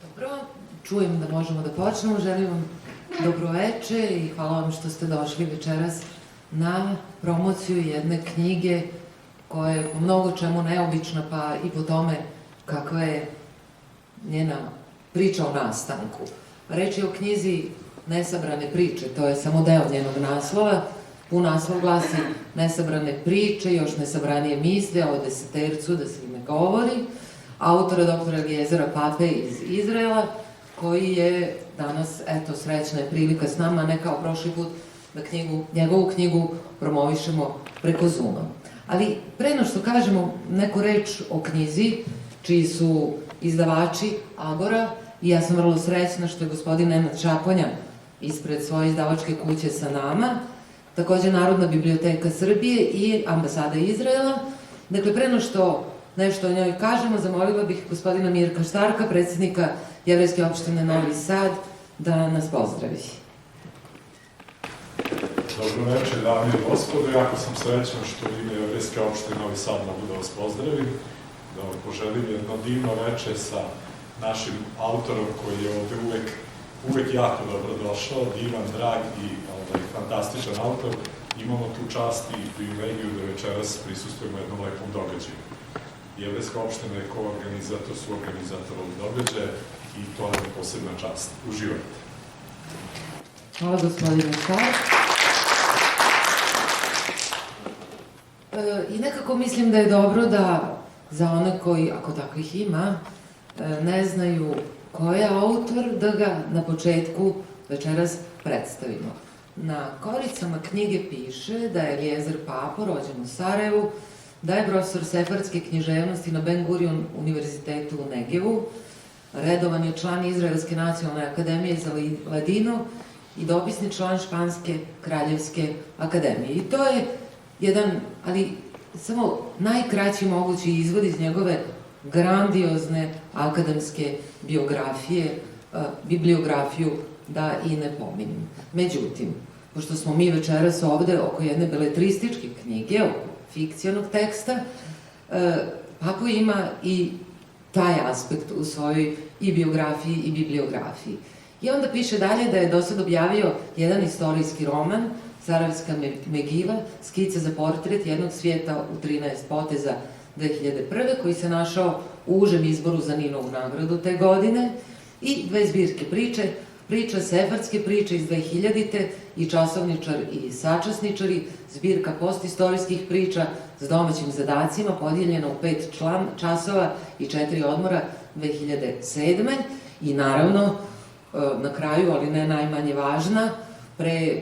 Dobro, čujem da možemo da počnemo. Želim vam dobroveče i hvala vam što ste došli večeras na promociju jedne knjige koja je po mnogo čemu neobična, pa i po tome kakva je njena priča o nastanku. Reč je o knjizi Nesabrane priče, to je samo deo njenog naslova. Pun naslov glasi Nesabrane priče, još nesabranije misli, a o desetercu da se ne govori, autora doktora Eliezera Pape iz Izraela, koji je danas, eto, srećna je prilika s nama, ne kao prošli put, da njegovu knjigu promovišemo preko Zooma. Ali pre no što kažemo neku reč o knjizi, čiji su izdavači Agora, i ja sam vrlo srećna što je gospodin Nenad Šaponja ispred svoje izdavačke kuće sa nama, takođe Narodna biblioteka Srbije i ambasada Izraela. Dakle, pre no što nešto o njoj kažemo, zamolila bih gospodina Mirka Štarka, predsjednika Jevrejske opštine Novi Sad, da nas pozdravi. Dobro večer, dame i gospodo. Jako sam srećan što u ime Jevrejske opštine Novi Sad mogu da vas pozdravim, da vam poželim jedno divno večer sa našim autorom koji je ovde uvek jako dobro došao, divan, drag i fantastičan autor. Imamo tu čast i privilegiju da večeras prisustvujemo jednom lepom događaju. Jevrejska opština je koorganizator, suorganizator ovog događaja i to je posebna čast. Uživajte. Hvala gospodine Štark. I nekako mislim da je dobro da za one koji, ako takvih ima, ne znaju ko je autor, da ga na početku večeras predstavimo. Na koricama knjige piše da je Eliezer Papo rođen u Sarajevu, da je profesor sefardske književnosti na Ben Gurion univerzitetu u Negevu, redovan je član Izraelske nacionalne akademije za Ladino i dopisni član Španske kraljevske akademije. I to je jedan, ali samo najkraći mogući izvod iz njegove grandiozne akademske biografije, bibliografiju da i ne pominjem. Međutim, pošto smo mi večeras ovde oko jedne beletrističke knjige, oko fikcionog teksta, Papo ima i taj aspekt u svojoj i biografiji i bibliografiji. I onda piše dalje da je do sad objavio jedan istorijski roman, Sarajevska Megila, skice za portret jednog svijeta u 13 poteza 2001. koji se našao u užem izboru za Ninovu nagradu te godine, i dve zbirke priče, priča sefardske priče iz 2000. i Časovničar i sačasničari, zbirka postistorijskih priča s domaćim zadacima, podijeljena u 5 časova i 4 odmora 2007. I naravno, na kraju, ali ne najmanje važna, pre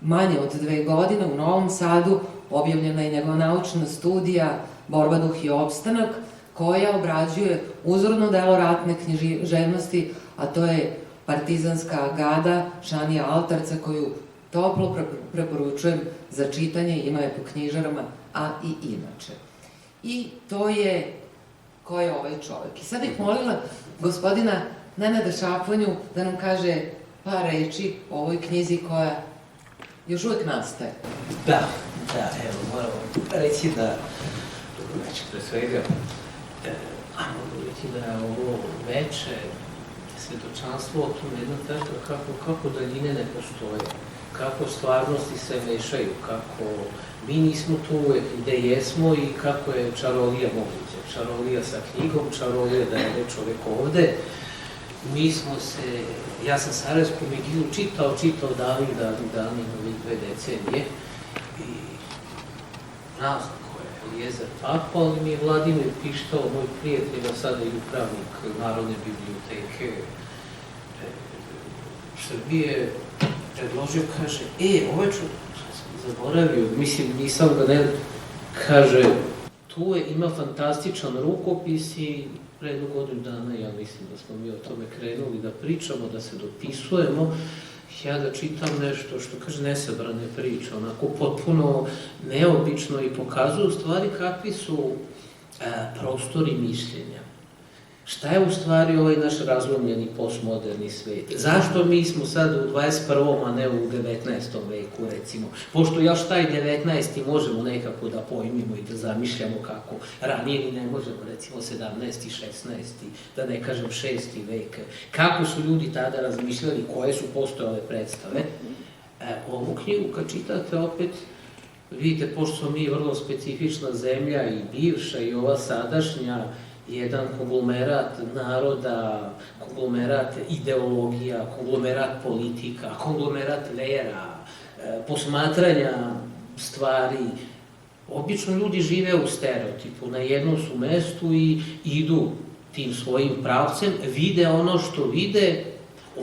manje od 2 godine u Novom Sadu objavljena je njegova naučna studija Borba, duh i opstanak, koja obrađuje uzorno delo ratne književnosti, a to je Partizanska agada Šanija Altarca, koju toplo preporučujem za čitanje, ima je po knjižarama, a i inače. I to je ko je ovaj čovjek. I sad bih molila gospodina Nenada Šaponju da nam kaže par reči o ovoj knjizi koja još uvek nastaje. Da, evo, moramo reći da, dobro večer pre svega, mogu reći da je ovo veče, svjedočanstvo o tom jedna tačka kako daljine ne postoje, kako stvarnosti se mešaju, kako mi nismo tu uvek gde jesmo i kako je čarolija moguća. Čarolija sa knjigom, čarolija da je čovek ovde. Mi smo se, ja sam Sarajevsku Megilu čitao davnih ovih 2 decenije i znao sam ko je Eliezer Papo, ali mi je Vladimir Pištao, moj prijatelj, a sada i upravnik Narodne biblioteke Srbije, predložio, kaže, ovaj sam zaboravio, mislim, nisam ga ne, kaže, tu ima fantastičan rukopis i pre jednu godinu dana, ja mislim da smo mi o tome krenuli da pričamo, da se dopisujemo, ja da čitam nešto što kaže nesabrane priče, onako potpuno neobično i pokazuju stvari kakvi su prostori mišljenja. Šta je u stvari ovaj naš razlomljeni postmoderni svijet? Zašto mi smo sad u 21. a ne u 19. veku, recimo? Pošto još taj 19. možemo nekako da pojmimo i da zamišljamo kako ranije ni ne možemo, recimo 17. 16. da ne kažem 6. vek. Kako su ljudi tada razmišljali, koje su postojale predstave? Ovu knjigu kad čitate opet, vidite, pošto smo mi vrlo specifična zemlja i bivša i ova sadašnja, jedan konglomerat naroda, konglomerat ideologija, konglomerat politika, konglomerat vera, posmatranja stvari. Obično ljudi žive u stereotipu, na jednom su mestu i idu tim svojim pravcem, vide ono što vide,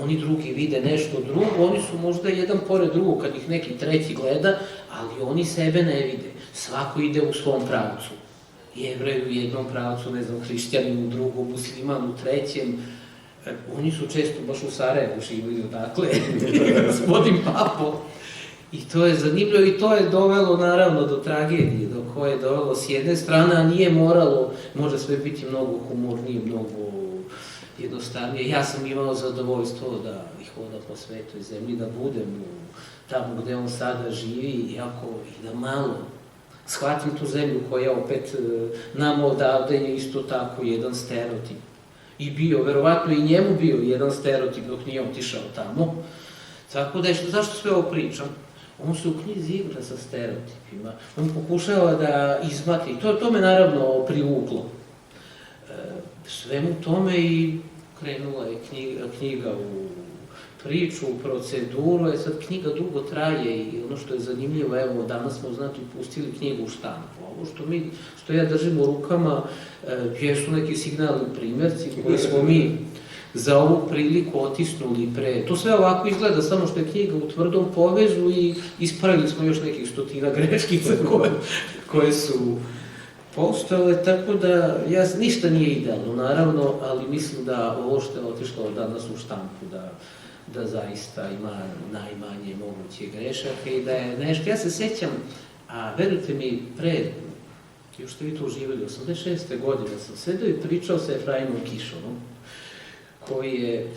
oni drugi vide nešto drugo, oni su možda jedan pored drugog kad ih neki treći gleda, ali oni sebe ne vide. Svako ide u svom pravcu. Jevrej u jednom pravcu, ne znam, hrišćanin u drugom, musliman u trećem. Oni su često baš u Sarajevu živili odakle, gospodin Papo. I to je zanimljivo i to je dovelo naravno do tragedije, do koje je dovelo s jedne strane, a nije moralo, može sve biti mnogo humornije, mnogo jednostavnije. Ja sam imao zadovoljstvo da ih hoda po svetoj zemlji, da budem tamo gde on sada živi, iako i da malo shvatim tu zemlju koja opet nama odavde je isto tako jedan stereotip. I bio, verovatno i njemu bio jedan stereotip dok nije otišao tamo. Tako da je, zašto sve ovo pričam? On se u knjizi igra sa stereotipima. On pokušava da izmati, to me naravno privuklo. Svemu tome i krenula je knjiga u priču, u proceduru, sad knjiga dugo traje i ono što je zanimljivo, evo, danas smo, znači, pustili knjigu u štampu. Ovo što ja držim u rukama, jesu neki signalni primjerci koji smo mi za ovu priliku otisnuli pre. To sve ovako izgleda, samo što je knjiga u tvrdom povezu i ispravili smo još nekih 100 greškica koje su postojale, tako da ništa nije idealno, naravno, ali mislim da ovo što je otišlo danas u štampu, da zaista ima najmanje moguće grešaka i da je nešto, ja se sećam, a verujte mi, još ste vi to uživali, 86. godine sam sedao i pričao sa Efraimom Kišonom, koji je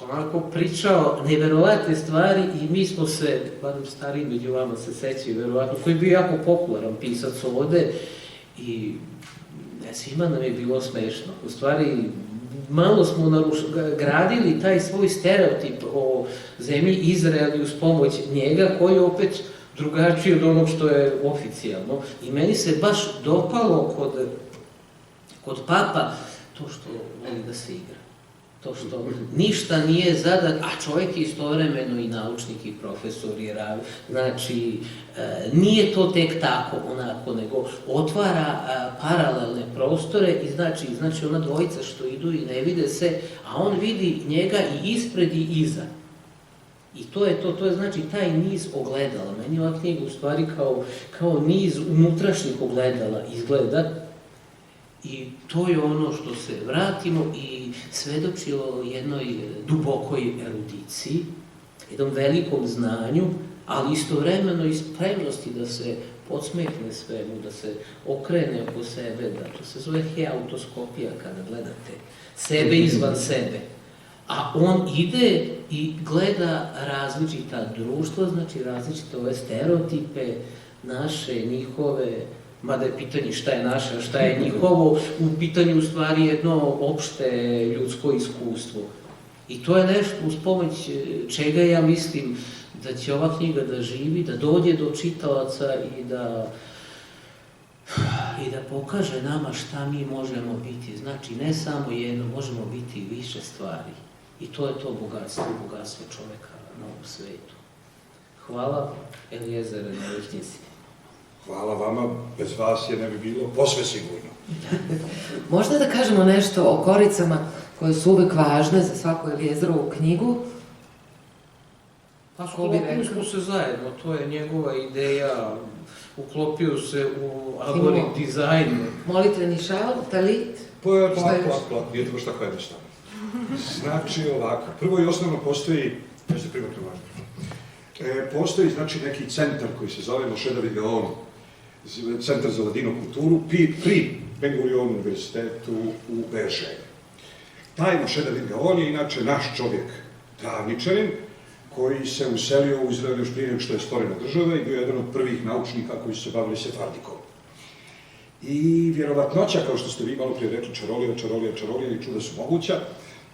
onako pričao neverovatne stvari i mi smo se, barem stariji među vama se sećaju, verovatno, koji je bio jako popularan pisac ovde i svima nam je bilo smešno. U stvari, malo smo gradili taj svoj stereotip o zemlji Izrael uz pomoć njega, koji je opet drugačiji od onog što je oficijalno. I meni se baš dopalo kod Papa to što voli da se igra. To što ništa nije zadat, a čovjek je istovremeno i naučnik i profesor i znači nije to tek tako onako, nego otvara paralelne prostore i znači ona dvojica što idu i ne vide se, a on vidi njega i ispred i iza. I to je znači taj niz ogledala. Meni ova knjiga u stvari kao niz unutrašnjih ogledala izgleda. I to je ono što se vratimo i svedoči o jednoj dubokoj erudiciji, jednom velikom znanju, ali istovremeno i spremnosti da se podsmehne svemu, da se okrene oko sebe, da to se zove heautoskopija kada gledate sebe izvan sebe. A on ide i gleda različita društva, znači različite ove stereotipe, naše, njihove, mada je pitanje šta je naše, a šta je njihovo, u pitanju u stvari jedno opšte ljudsko iskustvo. I to je nešto uz pomoć čega ja mislim da će ova knjiga da živi, da dođe do čitalaca i da pokaže nama šta mi možemo biti. Znači, ne samo jedno, možemo biti više stvari. I to je to bogatstvo čoveka na ovom svetu. Hvala, Elijezere, na ovoj knjizi. Hvala vama, bez vas je ne bi bilo posve sigurno. Možda da kažemo nešto o koricama koje su uvek važne za svaku Elijezerovu knjigu? Pa sklopili smo se zajedno, to je njegova ideja, uklopio se u algoritm dizajn. Molitveni šal, talit? Plak, nije to baš tako jednostavno. Znači ovako, prvo i osnovno postoji, neki centar koji se zove Moshe David Gaon, Centar za ladino kulturu, pri Ben Gurion univerzitetu u Beržeju. Taj Moshe David Gaon je inače naš čovjek, travničanin, koji se uselio u Izrael još prije nego što je stvorena država i bio jedan od prvih naučnika koji su se bavili sefardikom. I vjerovatnoća, kao što ste vi malo prije rekli, čarolija i čuda su moguća,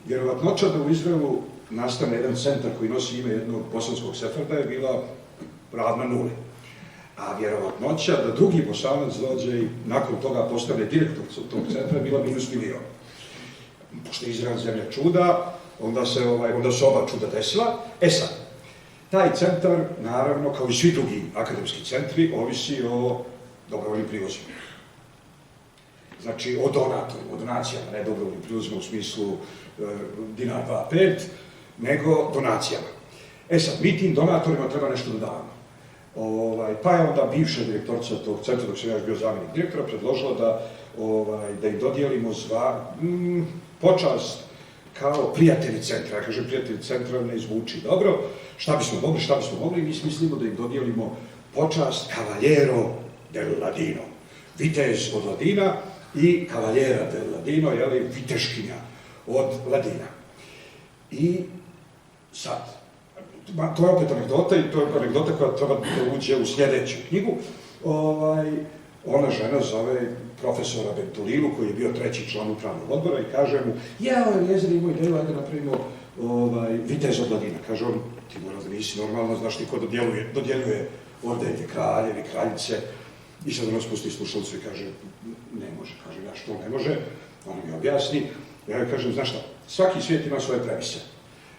vjerovatnoća da u Izraelu nastane jedan centar koji nosi ime jednog bosanskog sefarda je bila ravna nuli. A vjerovatnoća da drugi Bosanac dođe i nakon toga postane direktor tog centra je bila -1.000.000. Pošto je Izrael zemlja čuda, onda se oba čuda desila. E sad, taj centar, naravno, kao i svi drugi akademski centri, ovisi o dobrovoljnim prilozima. Znači, o donatorima, o donacijama, ne dobrovoljnim prilozima u smislu dinar 2,5, nego donacijama. E sad, mi tim donatorima treba nešto da damo. Pa je onda bivša direktorica tog centra, dok sam ja još bio zamjenik direktora, predložila da im dodijelimo počast kao prijatelji centra. Ja kažem, prijatelji centra ne zvuči dobro. Šta bismo mogli? Mi mislimo da im dodijelimo počast Cavaliero del Ladino. Vitez od Ladina i Cavaliera del Ladino, viteškinja od Ladina. I sad, to je opet anegdota i to je anegdota koja treba da uđe u sljedeću knjigu. Ona žena zove profesora Bentulilu, koji je bio 3. član upravnog odbora i kaže mu, Eliezer imao ideju, ajde napravimo vitez od Ladina. Kaže on, ti mora da nisi normalno, znaš ti ko dodjeljuje ordenje kraljevi, kraljice. I sad ono spusti slušalicu i kaže, ne može. Kaže, ja što ne može? On mi objasni. Ja joj kažem, znaš šta, svaki svijet ima svoje premise.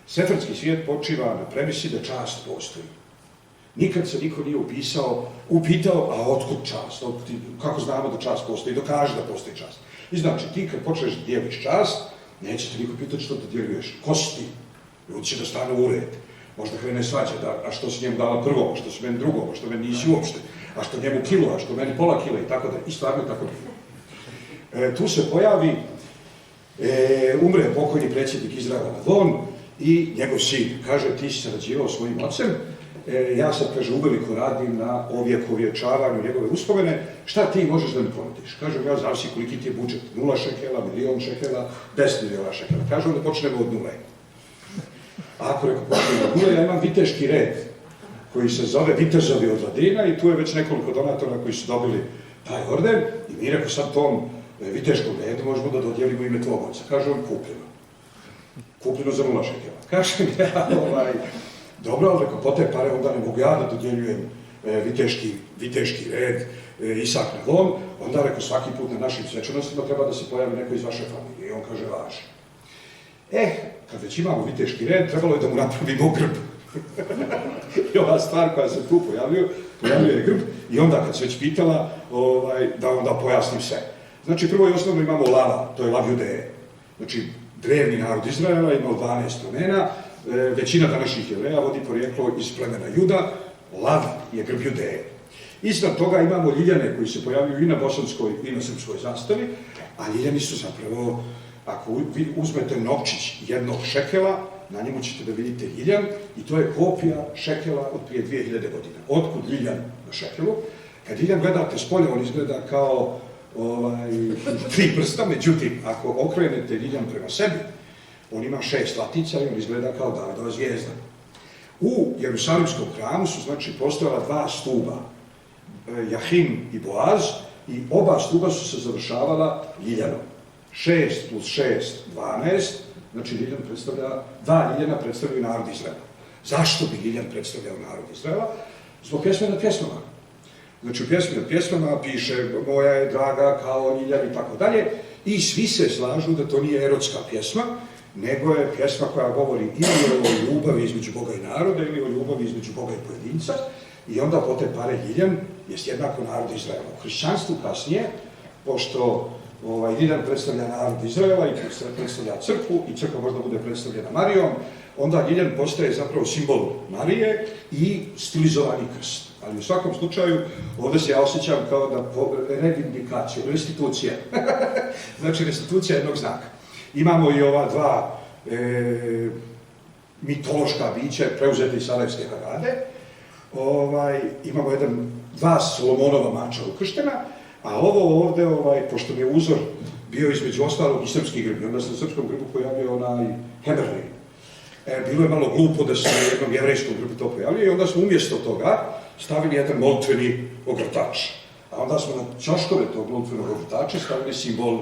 Sefardski svijet počiva na premisi da čast postoji. Nikad se niko nije upitao, a otkud čast? Kako znamo da čast postoji? Dokaže da postoji čast. I znači, ti kad počneš da dijeliš čast, neće te niko pitati što da djeluješ. Ko si ti? Ljudi će da stanu u red. Možda krene svađa, a što si njemu dala prvo, a što si meni drugo, a što meni nisi uopšte, a što njemu kilo, a što meni pola kila i tako da. I stvarno je tako bilo. Tu se pojavi, umre pokojni predsjednik Izraela Navon i njegov sin. Kaže, ti si sarađivao s mojim ocem, ja sad, kaže, uveliko radim na ovjekovječavanju njegove uspomene, šta ti možeš da mi ponudiš? Kažem, ja zavisi koliki ti je budžet, 0 šekela, 1.000.000 šekela, 10 miliona šekela. Kaže, onda počnemo od nule. Ako rekao počnemo od nule, ja imam viteški red koji se zove Vitezovi od Ladina i tu je već nekoliko donatora koji su dobili taj orden i mi rekao sad tom viteškom redu možemo da dodijelimo ime tvog oca. Kaže on, kupljeno za 0 šekela. Kažem ja, dobro, ali rekao, po te pare onda ne mogu ja da dodjeljujem viteški red Isak Navon, onda rekao, svaki put na našim svečanostima treba da se pojavi neko iz vaše familije. I on kaže, važe. Kad već imamo viteški red, trebalo je da mu napravimo grb. I ova stvar koja se tu pojavljuje grb, i onda kad se već pitala, da onda pojasnim sve. Znači, prvo i osnovno imamo lava, to je lav Judeje. Znači, drevni narod Izraela imao 12 plemena, većina današnjih Jevreja vodi porijeklo iz plemena Juda, lav je grb Judeje. Iznad toga imamo ljiljane koji se pojavljuju i na bosanskoj i na srpskoj zastavi, a ljiljani su zapravo, ako vi uzmete novčić 1 šekela, na njemu ćete da vidite ljiljan i to je kopija šekela od prije 2000 godina. Otkud ljiljan na šekelu? Kad ljiljan gledate s polja, on izgleda kao 3 prsta, međutim, ako okrenete ljiljan prema sebi, on ima 6 latica i on izgleda kao Davidova zvijezda. U Jerusalimskom hramu su, znači, postojala 2 stuba, Jahim i Boaz, i oba stuba su se završavala ljiljanom. 6 plus 6, 12, znači dva ljiljana predstavljaju narod Izraela. Zašto bi ljiljan predstavljao narod Izraela? Zbog pjesme nad pjesmama. Znači, u pjesmi nad pjesmama piše moja je draga kao ljiljan i tako dalje, i svi se slažu da to nije erotska pjesma, nego je pjesma koja govori ili o ljubavi između Boga i naroda, ili o ljubavi između Boga i pojedinca, i onda po te pare ljiljan jest jednako narod Izraela. U hrišćanstvu kasnije, pošto ljiljan predstavlja narod Izraela i predstavlja crkvu, i crkva možda bude predstavljena Marijom, onda ljiljan postaje zapravo simbol Marije i stilizovani krst. Ali u svakom slučaju, ovdje se ja osjećam kao da revindikaciju, restitucija. Znači, restitucija jednog znaka. Imamo i ova 2 mitološka bića preuzete iz Sarajevske Harade. Imamo 2 Solomonova mača ukrštena, a ovo ovdje, pošto mi je uzor bio između ostalog i srpski grb. I onda se na srpskom grbu pojavio onaj Hemerlin. Bilo je malo glupo da se na jednom jevrejskom grbu to pojavio i onda smo umjesto toga stavili jedan molitveni ogrtač. A onda smo na ćoškove tog molitvenog ogrtača stavili simbol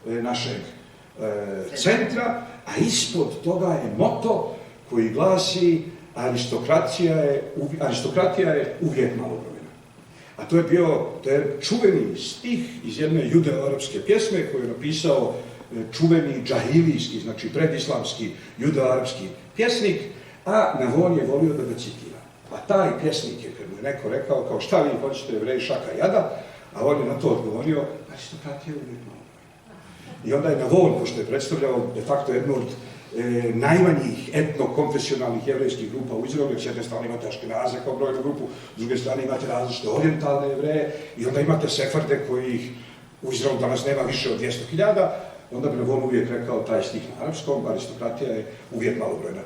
našeg centra, a ispod toga je moto koji glasi aristokratija je uvijek malobrojna. A to je čuveni stih iz jedne judeo-arapske pjesme koju je napisao čuveni džahilijski, znači predislamski judeo-arapski pjesnik, a Navon je volio da ga citira. A taj pjesnik je, kad mu je neko rekao, kao šta vi hoćete Jevreji šaka jada, a on je na to odgovorio, aristokratija je uvijek malobrojna. I onda je Navon, pošto je predstavljao de facto jednu od najmanjih etno-konfesionalnih jevrejskih grupa u Izraelu, s jedne strane imate Aškenaze kao brojnu grupu, s druge strane imate različite orijentalne Jevreje i onda imate Sefarde kojih u Izraelu danas nema više od 200.000, onda bi Navon uvijek rekao taj stih na arapskom, aristokratija je uvijek malobrojna.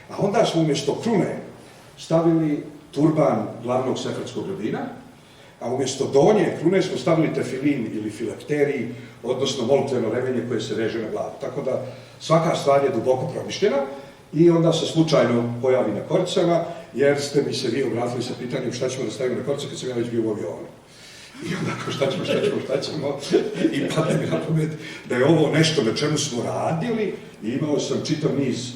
A onda smo umjesto krune stavili turban glavnog sefardskog rabina, a umjesto donje krune smo stavili tefilin ili filakterij, odnosno molitveno remenje koje se veže na glavu. Tako da svaka stvar je duboko promišljena i onda se slučajno pojavi na koricama, jer ste mi se vi obratili sa pitanjem šta ćemo da stavimo na korice kad sam ja već bio u avionu. I onda ako šta ćemo, i padne mi na pamet da je ovo nešto na čemu smo radili i imao sam čitav niz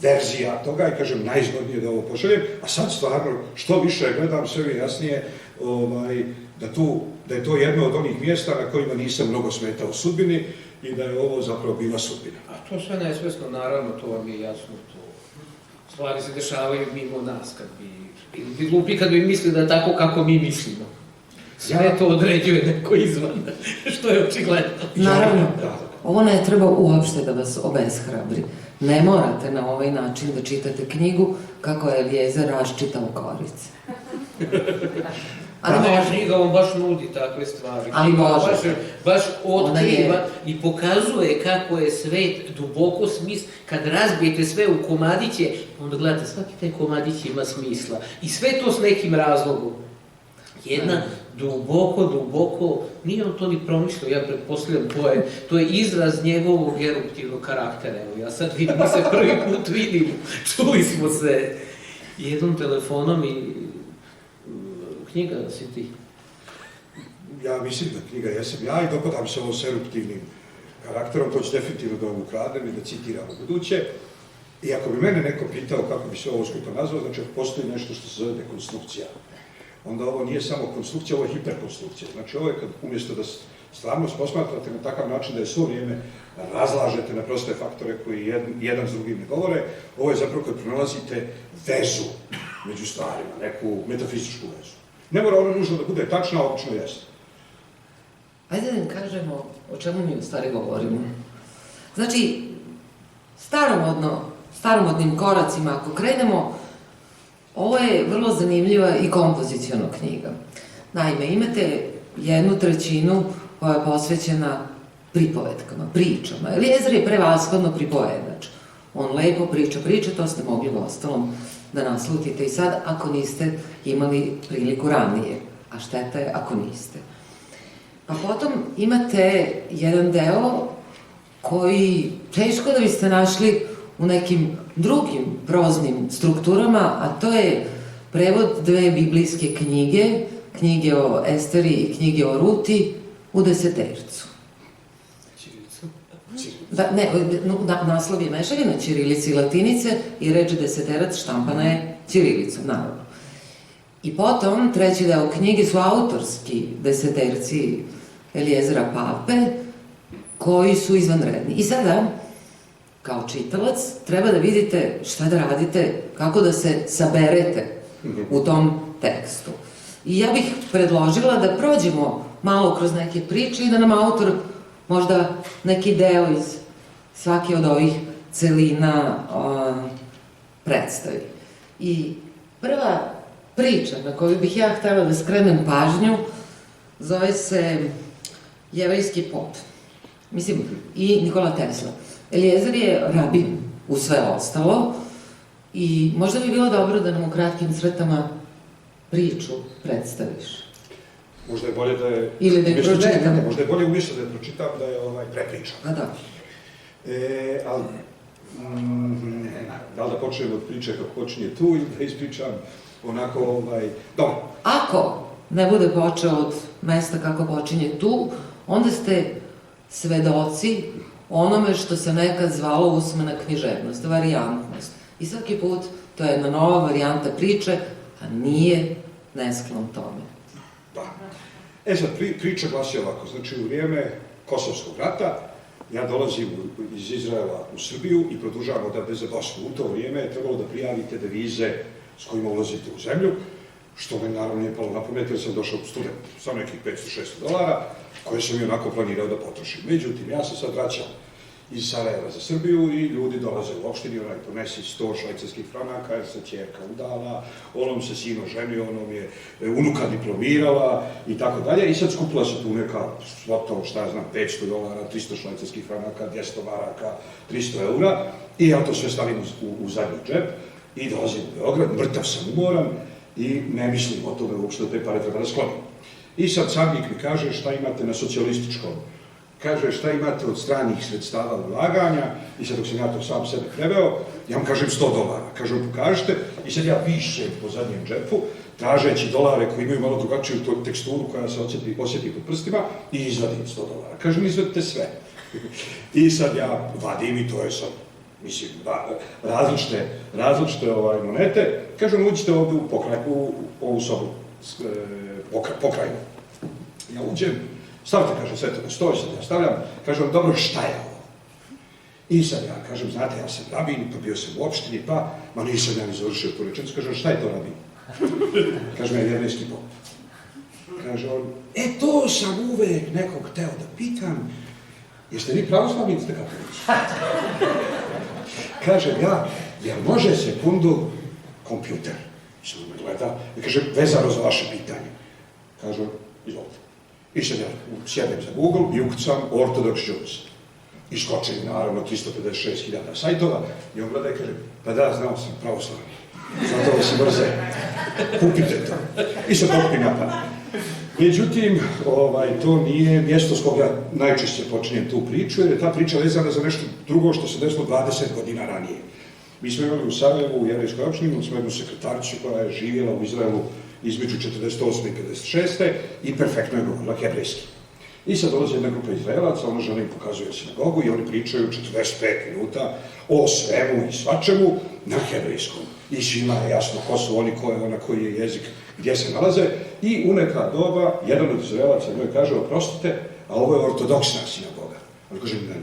verzija toga i kažem najzgodnije da ovo pošaljem, a sad stvarno što više gledam sve mi jasnije da je to jedno od onih mjesta na kojima nisam mnogo smetao u sudbini i da je ovo zapravo bila sudbina. A to sve nesvesno, naravno, to vam je jasno, to stvari se dešavaju mimo nas, kad bi glupi kad bi mislili da je tako kako mi mislimo. Sve to određuje neko izvan, što je očigledno. Naravno, ovo ne treba uopšte da vas obeshrabri. Ne morate na ovaj način da čitate knjigu kako je Eliezer raščitao korice. Ali knjiga vam baš nudi takve stvari. Ali može. Baš otkriva i pokazuje kako je svet duboko smisla. Kad razbijete sve u komadiće, onda gledate, svaki taj komadić ima smisla. I sve to s nekim razlogom. Jedna duboko, nije on to ni promislio, ja pretpostavljam, to je izraz njegovog eruptivnog karaktera. Evo, ja sad vidim, mi se prvi put vidimo, čuli smo se jednom telefonom i knjiga si ti. Ja mislim da knjiga jesam ja i dopadam se ovo s eruptivnim karakterom, to ću definitivno da vam ukradem i da citiram u buduće. I ako bi mene neko pitao kako bi se ovo skupa nazvao, znači postoji nešto što se zove dekonstrukcija. Onda ovo nije samo konstrukcija, ovo je hiperkonstrukcija. Znači ovo je kad umjesto da stvarnost posmatrate na takav način da je svo vrijeme razlažete na proste faktore koji jedan s drugim ne govore, ovo je zapravo kad pronalazite vezu među stvarima, neku metafizičku vezu. Ne mora ono nužno da bude tačna, obično jeste. Ajde da im kažemo o čemu mi u stvari govorimo. Znači, staromodnim koracima, ako krenemo, ovo je vrlo zanimljiva i kompozicijona knjiga. Naime, imate 1/3 koja je posvećena pripovetkama, pričama. Eliezer je prevashodno pripovedač. On lepo priča, to ste mogli u ostalom da naslutite i sad ako niste imali priliku ranije, a šteta je ako niste. Pa potom imate jedan deo koji teško da biste našli u nekim drugim proznim strukturama, a to je prevod 2 biblijske knjige o Esteri i knjige o Ruti u desetercu. Naslov je mešavina ćirilice i latinice i reč deseterac štampana je ćirilicom, naravno. I potom, 3. deo knjige su autorski deseterci Eliezera Pape, koji su izvanredni. I sada, kao čitalac, treba da vidite šta da radite, kako da se saberete u tom tekstu. I ja bih predložila da prođemo malo kroz neke priče i da nam autor možda neki deo iz svake od ovih celina predstavi. I prva priča na koju bih ja htjela da skrenem pažnju zove se Jevrejski pop. Mislim, i Nikola Tesla. Eliezer je rabin u sve ostalo i možda bi bilo dobro da nam u kratkim crtama priču predstaviš. Možda je bolje da je... Ili da je umjesto pročitam. čitanja, možda je bolje umjesto da je pročitam, da je prepričam. A da. Ali, da li da počnem od priče kako počinje tu ili da ispričam onako, dobro. Ako ne bude počeo od mesta kako počinje tu, onda ste svedoci onome što se nekad zvalo usmena književnost, varijantnost. I svaki put to je jedna nova varijanta priče, a nije nesklon tome. Da. Sad, priča glasi ovako, znači u vrijeme Kosovskog rata ja dolazim iz Izraela u Srbiju i produžavam odavde za Bosnu. U to vrijeme je trebalo da prijavite devize s kojima ulazite u zemlju, što me naravno nije palo na pamet jer sam došao student sa nekih $500-600, koje sam i onako planirao da potrošim. Međutim, ja sam sad vraćao iz Sarajeva za Srbiju i ljudi dolaze u opštini, onaj ponesi 100 švajcarskih franaka, jer se ćerka udala, onom se sino ženio, onom je unuka diplomirala i tako dalje. I sad skupila se tu neka svota, šta ja znam, $500, 300 švajcarskih franaka, 200 maraka, 300 eura i ja to sve stavim u zadnji džep i dolazim u Beograd, mrtav sam, umoran i ne mislim o tome uopšte da te pare treba da sklonim. I sad savnik mi kaže šta imate na socijalističkom. Kaže šta imate od stranih sredstava ulaganja i sad dok sam ja to sam sebe preveo, ja vam kažem $100. Kaže on pokažite i sad ja pišem po zadnjem džepu, tražeći dolare koji imaju malo drugačiju teksturu koja se osjeti pod prstima i izvadim $100. Kaže mi izvadite sve. I sad ja vadim i to je sad, mislim, različite monete. Kaže on uđite ovdje u ovu sobu, pokrajinu. Ja uđem, stavite, kaže, sve to na stoj, sad ja stavljam, kažem, dobro, šta je ovo? I sad ja kažem, znate, ja sam rabin, pa bio sam u opštini, ma nisam ja ni završio tu rečenicu, kažem, šta je to rabin? Kažem, ja jevrejski pop. Kaže on, to sam uvek nekog hteo da pitam, jeste vi pravoslavni, ste katolici? Kažem ja, jel može sekundu kompjuter? I sad me gleda i kaže, vezano za vaše pitanje. Kaže on, izvolite. I sad ja sjedem za Google i ukucam Orthodox Jews. I skočim, naravno, 356.000 sajtova i on gleda i kaže, pa da, znao sam pravoslavni. Zato se brze, kupite to. I sad to mi napada. Međutim, to nije mjesto s koga najčešće počinjem tu priču, jer je ta priča vezana za nešto drugo što se desilo 20 godina ranije. Mi smo imali u Sarajevu, u jevrejskoj opštini, imali smo jednu sekretaricu koja je živjela u Izraelu između 48. i 56. i perfektno je govorila hebrejski. I sad dolazi jedna grupa Izraelaca, ona žena im pokazuje sinagogu i oni pričaju 45 minuta o svemu i svačemu na hebrejskom. I svima je jasno ko su oni, ko je ona, koji je jezik, gdje se nalaze. I u neka doba, jedan od Izraelaca njoj kaže, oprostite, a ovo je ortodoksna sinagoga. On kaže, ne,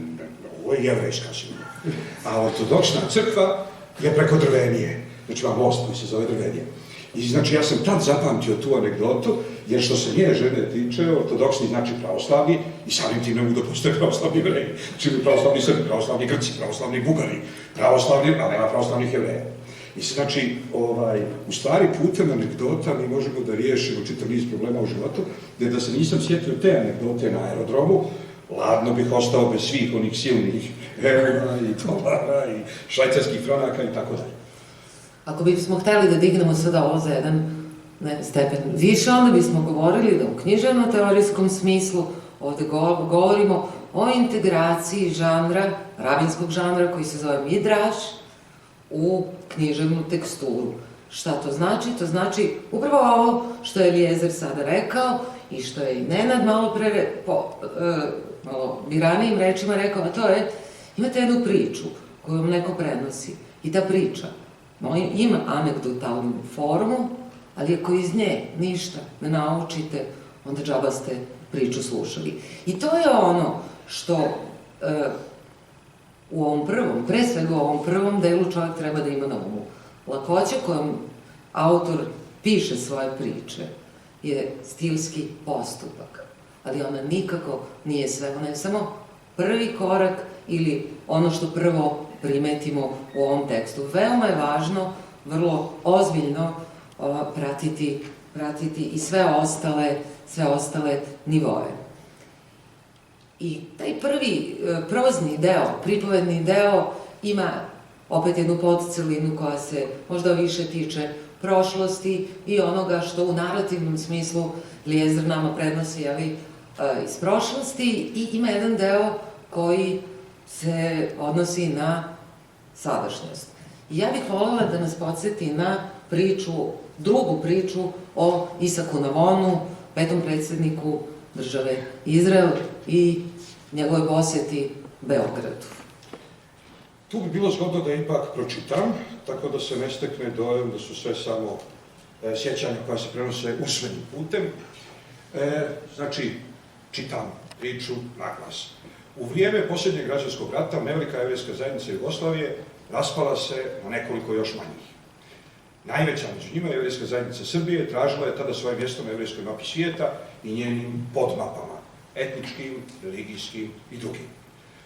ovo je jevrejska sinagoga. A ortodoksna crkva je preko Drvenije. Znači ima most koji se zove Drvenije. I znači ja sam tad zapamtio tu anegdotu, jer što se nje žene tiče, ortodoksni znači pravoslavni i samim tim ne mogu da postoje pravoslavni jevreji. Znači pravoslavni Srbi, pravoslavni Grci, pravoslavni Bugari, pravoslavni, a nema pravoslavnih jevreja. I znači, u stvari putem anegdota mi možemo da riješimo čitav niz problema u životu, jer da se nisam sjetio te anegdote na aerodromu, ladno bih ostao bez svih onih silnih eura i dolara i švajcarskih franaka i tako dalje. Ako bismo hteli da dignemo sada ovo za jedan stepen više, onda bismo govorili da u književno-teorijskom smislu ovde govorimo o integraciji žanra, rabinskog žanra koji se zove midraš, u književnu teksturu. Šta to znači? To znači upravo ovo što je Eliezer sada rekao i što je i Nenad malo pre malo biranijim rečima rekao, a to je, imate jednu priču koju vam neko prenosi i ta priča ima anegdotalnu formu, ali ako iz nje ništa ne naučite, onda džaba ste priču slušali. I to je ono što u ovom prvom, pre svega u ovom prvom delu čovjek treba da ima na umu. Lakoća kojom autor piše svoje priče je stilski postupak, ali ona nikako nije sve, ona je samo prvi korak ili ono što prvo primetimo u ovom tekstu. Veoma je važno, vrlo ozbiljno pratiti i sve ostale nivoe. I taj prvi prozni deo, pripovedni deo ima opet jednu podcelinu koja se možda više tiče prošlosti i onoga što u narativnom smislu Lijezder nama prenosi iz prošlosti, i ima jedan deo koji se odnosi na sadašnjost. I ja bih voljela da nas podsjeti na drugu priču o Isaku Navonu, 5. predsjedniku države Izrael i njegove posjeti Beogradu. Tu bi bilo zgodno da ipak pročitam, tako da se ne stekne dojam da su sve samo sjećanja koja se prenose usmenim putem. Znači, čitam priču naglas. U vrijeme posljednjeg građanskog rata Velika jevrejska zajednica Jugoslavije raspala se na nekoliko još manjih. Najveća među njima, jevrejska zajednica Srbije, tražila je tada svoje mjesto na jevrejskoj mapi svijeta i njenim podmapama, etničkim, religijskim i drugim.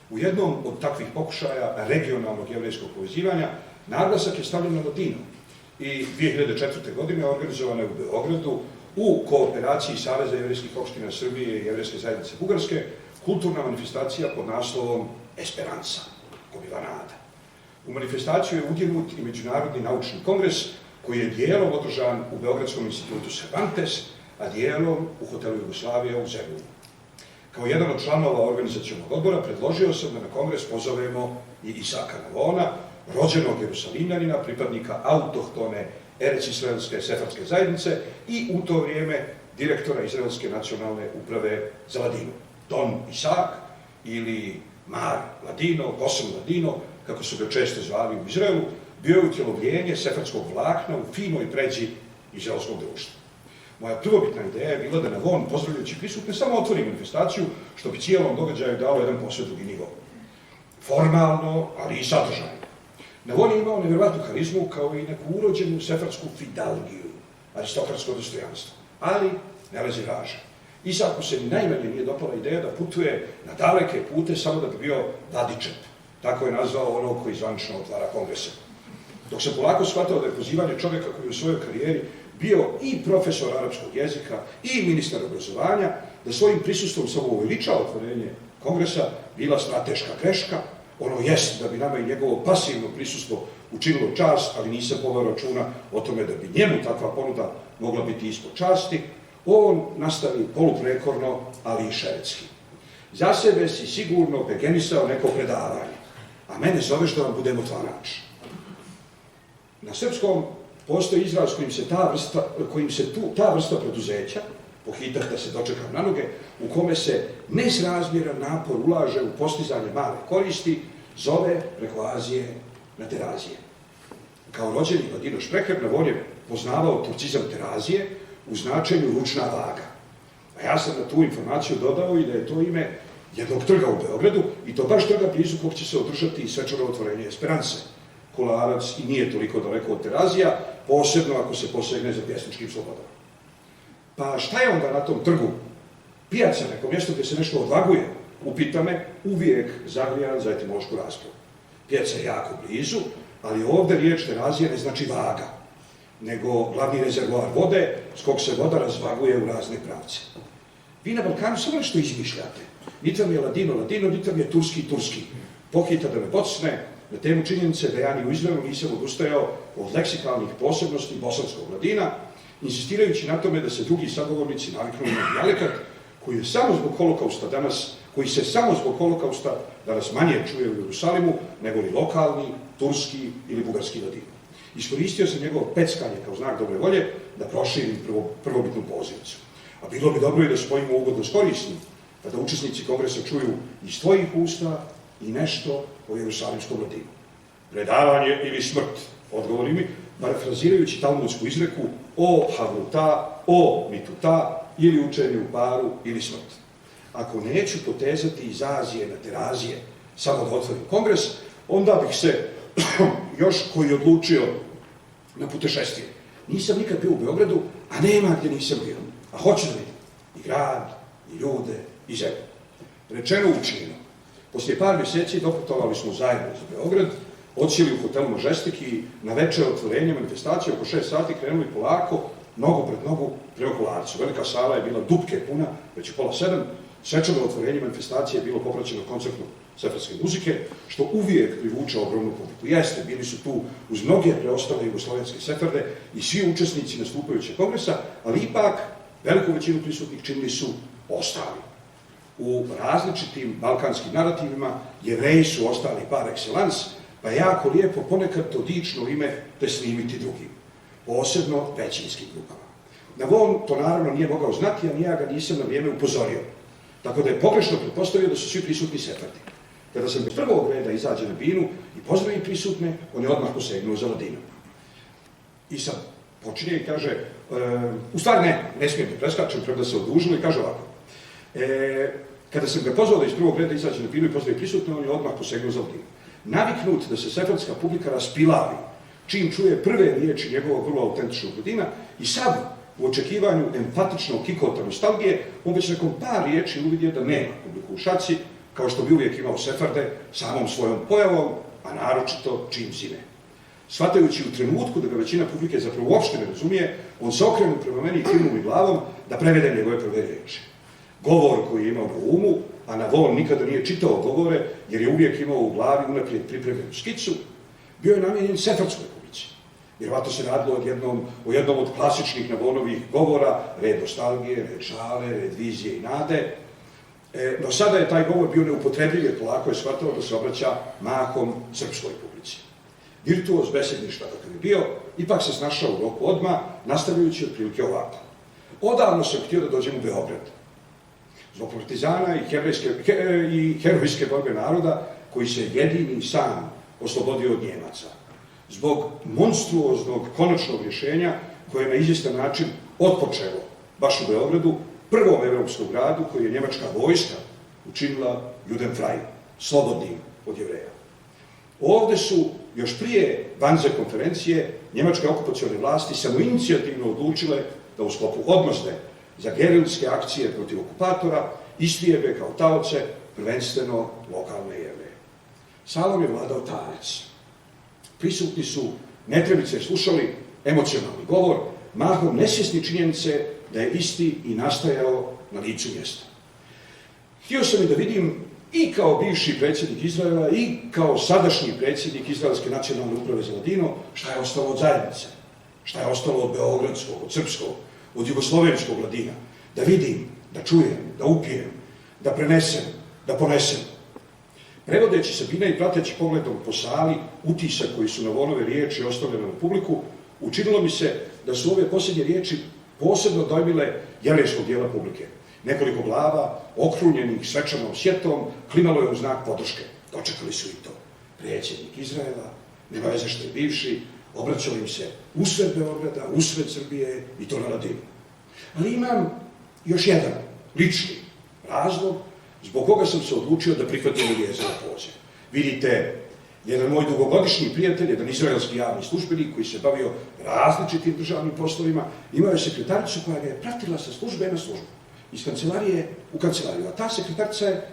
U jednom od takvih pokušaja regionalnog jevrejskog povezivanja naglasak je stavljen na Ladino i 2004. godine organizovana je u Beogradu u kooperaciji Saveza jevrejskih opština Srbije i Jevrejske zajednice Bugarske kulturna manifestacija pod naslovom Esperanza, ko bila nada. U manifestaciju je udjegnut i Međunarodni naučni kongres koji je dijelom održan u Beogradskom institutu Cervantes, a dijelom u hotelu Jugoslavija u Zemlji. Kao jedan od članova organizacionog odbora predložio sam da na kongres pozovemo i Isaka Navona, rođenog Jerusalimljanina, pripadnika autohtone Erec-Israelske sefardske zajednice i u to vrijeme direktora Izraelske nacionalne uprave za Ladino. Don Isak ili Mar Ladino, Gosam Ladino, kako su ga često zvali u Izraelu, bio je utjelovljenje sefardskog vlakna u finoj pređi izraelskog društva. Moja prvobitna ideja je bila da Navon, pozdravljajući prisutne, samo otvori manifestaciju, što bi cijelom događaju dao jedan posve drugi nivo. Formalno, ali i sadržajno. Navon je imao nevjerojatnu harizmu kao i neku urođenu sefardsku fidalgiju, aristokratsko dostojanstvo, ali ne raziraža. Isaku se ni najmanje nije dopala ideja da putuje na daleke pute samo da bi bio vladičet. Tako je nazvao onog koji zvanično otvara kongrese. Dok se polako shvatao da je pozivanje čovjeka koji u svojoj karijeri bio i profesor arapskog jezika i ministar obrazovanja, da svojim prisustvom samo uveličao otvorenje kongresa, bila strateška greška. Ono jest da bi nama i njegovo pasivno prisustvo učinilo čast, ali nisam poveo računa o tome da bi njemu takva ponuda mogla biti ispod časti. On nastavi poluprekorno, ali i šeretski. Za sebe si sigurno begenisao neko predavanje, a mene zoveš da vam budem otvarač. Na srpskom postoji izraz kojim se ta vrsta preduzeća, pohitah da se dočekam na noge, u kome se nesrazmjeran napor ulaže u postizanje male koristi, zove preko Azije na terazije. Kao rođeni Ladino Špreher, Navon je poznavao turcizam terazije u značenju ručna vaga. A ja sam na tu informaciju dodao i da je to ime jednog trga u Beogradu, i to baš trga blizu kog će se održati i svečano otvorenje Esperance. Kolarac i nije toliko daleko od terazija, posebno ako se posegne za pjesničkim slobodama. Pa šta je onda na tom trgu? Pijaca, neko mjesto gdje se nešto odvaguje, upita me, uvijek zagrijan za etimološku raspravu. Pijaca je jako blizu, ali ovdje riječ terazija ne znači vaga, nego glavni rezervoar vode s kog se voda razvaguje u razne pravce. Vi na Balkanu samo nešto izmišljate. Niti vam je Ladino, niti vam je turski. Pohita da me podsne na temu činjenice da ja ni u Izraelu nisam odustajao od leksikalnih posebnosti bosanskog Ladina, insistirajući na tome da se drugi sagovornici naviknu na dijalekat koji se samo zbog holokausta danas manje čuje u Jerusalimu nego li lokalni, turski ili bugarski Ladino. Iskoristio sam njegovo peckanje kao znak dobre volje da proširim prvobitnu pozivnicu. A bilo bi dobro i da spojimo ugodno s korisnim, pa da učesnici kongresa čuju iz tvojih usta i nešto o jerusalimskom Ladinu. Predavanje ili smrt, odgovori mi, parafrazirajući talmudsku izreku o havluta, o mituta, ili učenje u paru ili smrt. Ako neću potezati iz Azije na terazije, samo da otvorim kongres, onda bih se još koji odlučio na putešestvije. Nisam nikad bio u Beogradu, a nema gdje nisam bio. A hoću da vidim i grad, i ljude, i zemlju. Rečeno učinjeno. Poslije par mjeseci doputovali smo zajedno za Beograd, odsjeli u hotelu Majestic i na večer otvorenja manifestacije oko 6 sati krenuli polako, nogu pred nogu, prema Kolarcu. Velika sala je bila dupke puna, već je 6:30, Svečano otvorenje manifestacije je bilo popraćeno koncertom seferske muzike, što uvijek privuče ogromnu publiku. Jeste, bili su tu uz mnoge preostale jugoslovenske seferde i svi učesnici nastupajućeg kongresa, ali ipak veliku većinu prisutnih činili su ostali. U različitim balkanskim narativima Jevreji su ostali par excellence, pa je jako lijepo ponekad to dično ime presnimiti drugim, posebno većinskim grupama. Na Von to naravno nije mogao znati, a ni ja ga nisam na vrijeme upozorio. Tako da je pogrešno pretpostavio da su svi prisutni seferdi. Kada sam bez prvog reda izađe na binu i pozdravi prisutne, on je odmah posegnuo za Ladinom. I sad počinje i kaže, u stvari ne smijem da preskačem, premda se odužilo i kaže ovako. Kada sam ga pozvao da iz prvog reda izađe na binu i pozdravi prisutne, on je odmah posegnuo za Ladinom. Naviknut da se seferdska publika raspilavi, čim čuje prve riječi njegovog vrlo autentičnog Ladina i sad u očekivanju empatičnog kikota nostalgije, on već nakon par riječi uvidio da nema publiku u šaci, kao što bi uvijek imao sefarde, samom svojom pojavom, a naročito čim zime. Shvatajući u trenutku da ga većina publike zapravo uopšte ne razumije, on se okrenu prema meni i klimnu mi glavom da prevede njegove prve riječi. Govor koji je imao na umu, a na Von nikada nije čitao govore, jer je uvijek imao u glavi unaprijed pripremljenu skicu, bio je namijenjen sefardskoj publici. Vjerovatno se radilo o jednom od klasičnih na Vonovih govora, red nostalgije, red šale, red vizije i nade. No sada je taj govor bio neupotrebljiv jer polako je shvatao da se obraća mahom srpskoj publici. Virtuoz besedništva kakav je bio, ipak se snašao u roku odmah, nastavljajući otprilike ovako. Odavno sam htio da dođem u Beograd. Zbog partizana i herojske borbe naroda, koji se jedini sam oslobodio od Njemaca. Zbog monstruoznog konačnog rješenja koje je na izvjestan način otpočelo baš u Beogradu, prvom evropskom gradu koji je njemačka vojska učinila Judenfrei, slobodnim od Jevreja. Ovdje su još prije Wannsee konferencije njemačke okupacione vlasti samoinicijativno odlučile da u sklopu odmazde za gerilske akcije protiv okupatora istrijebe kao taoce prvenstveno lokalne Jevreje. Salom je vladao tarec. Prisutni su netrebice slušali emocionalni govor, mahom nesvjesni činjenice da je isti i nastajao na licu mjesta. Htio sam i da vidim i kao bivši predsjednik Izraela i kao sadašnji predsjednik Izraelske nacionalne uprave za Ladino šta je ostalo od zajednice, šta je ostalo od beogradskog, od srpskog, od jugoslovenskog Ladina. Da vidim, da čujem, da upijem, da prenesem, da ponesem. Prevodeći Sabina i prateći pogledom po sali utisak koji su na Vonove riječi ostavljene na publiku, učinilo mi se da su ove posljednje riječi posebno dojmile jevrejskog dijela publike. Nekoliko glava, okrunjenih svečanom sjetom, klimalo je u znak podrške. Dočekali su i to. Predsjednik Izraela, nema veze što je bivši, obraćao im se usred Beograda, usred Srbije i to na Ladinu. Ali imam još jedan lični razlog zbog koga sam se odlučio da prihvatim Eliezerov poziv. Vidite, jedan moj dugogodišnji prijatelj, jedan izraelski javni službenik koji se bavio različitim državnim poslovima, imao je sekretaricu koja ga je pratila sa službe na službu, iz kancelarije u kancelariju. A ta sekretarica je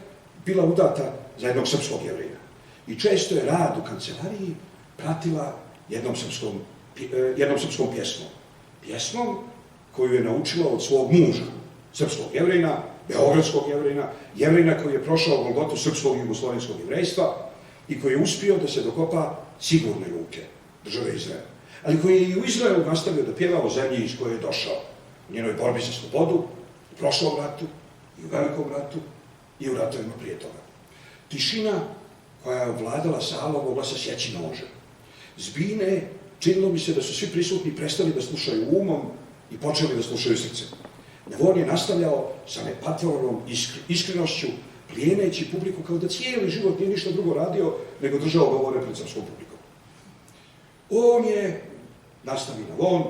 bila udata za jednog srpskog Jevrejina. I često je rad u kancelariji pratila jednom srpskom pjesmom. Pjesmom koju je naučila od svog muža, srpskog Jevrejina, beogradskog Jevrejina koji je prošao golgotu srpskog i jugoslovenskog jevrejstva i koji je uspio da se dokopa sigurne ruke države Izraela. Ali koji je i u Izraelu nastavio da pjeva o zemlji iz koje je došao, u njenoj borbi za slobodu, u prošlom ratu, i u velikom ratu, i u ratovima prije toga. Tišina koja je vladala salom mogla se sjeći nožem. Zbine, činilo mi se da su svi prisutni prestali da slušaju umom i počeli da slušaju srcem. Von je nastavljao sa nepatvornom iskrenošću, plijeneći publiku kao da cijeli život nije ništa drugo radio, nego držao govore pred srpskom publikom. On je, nastavi na Von,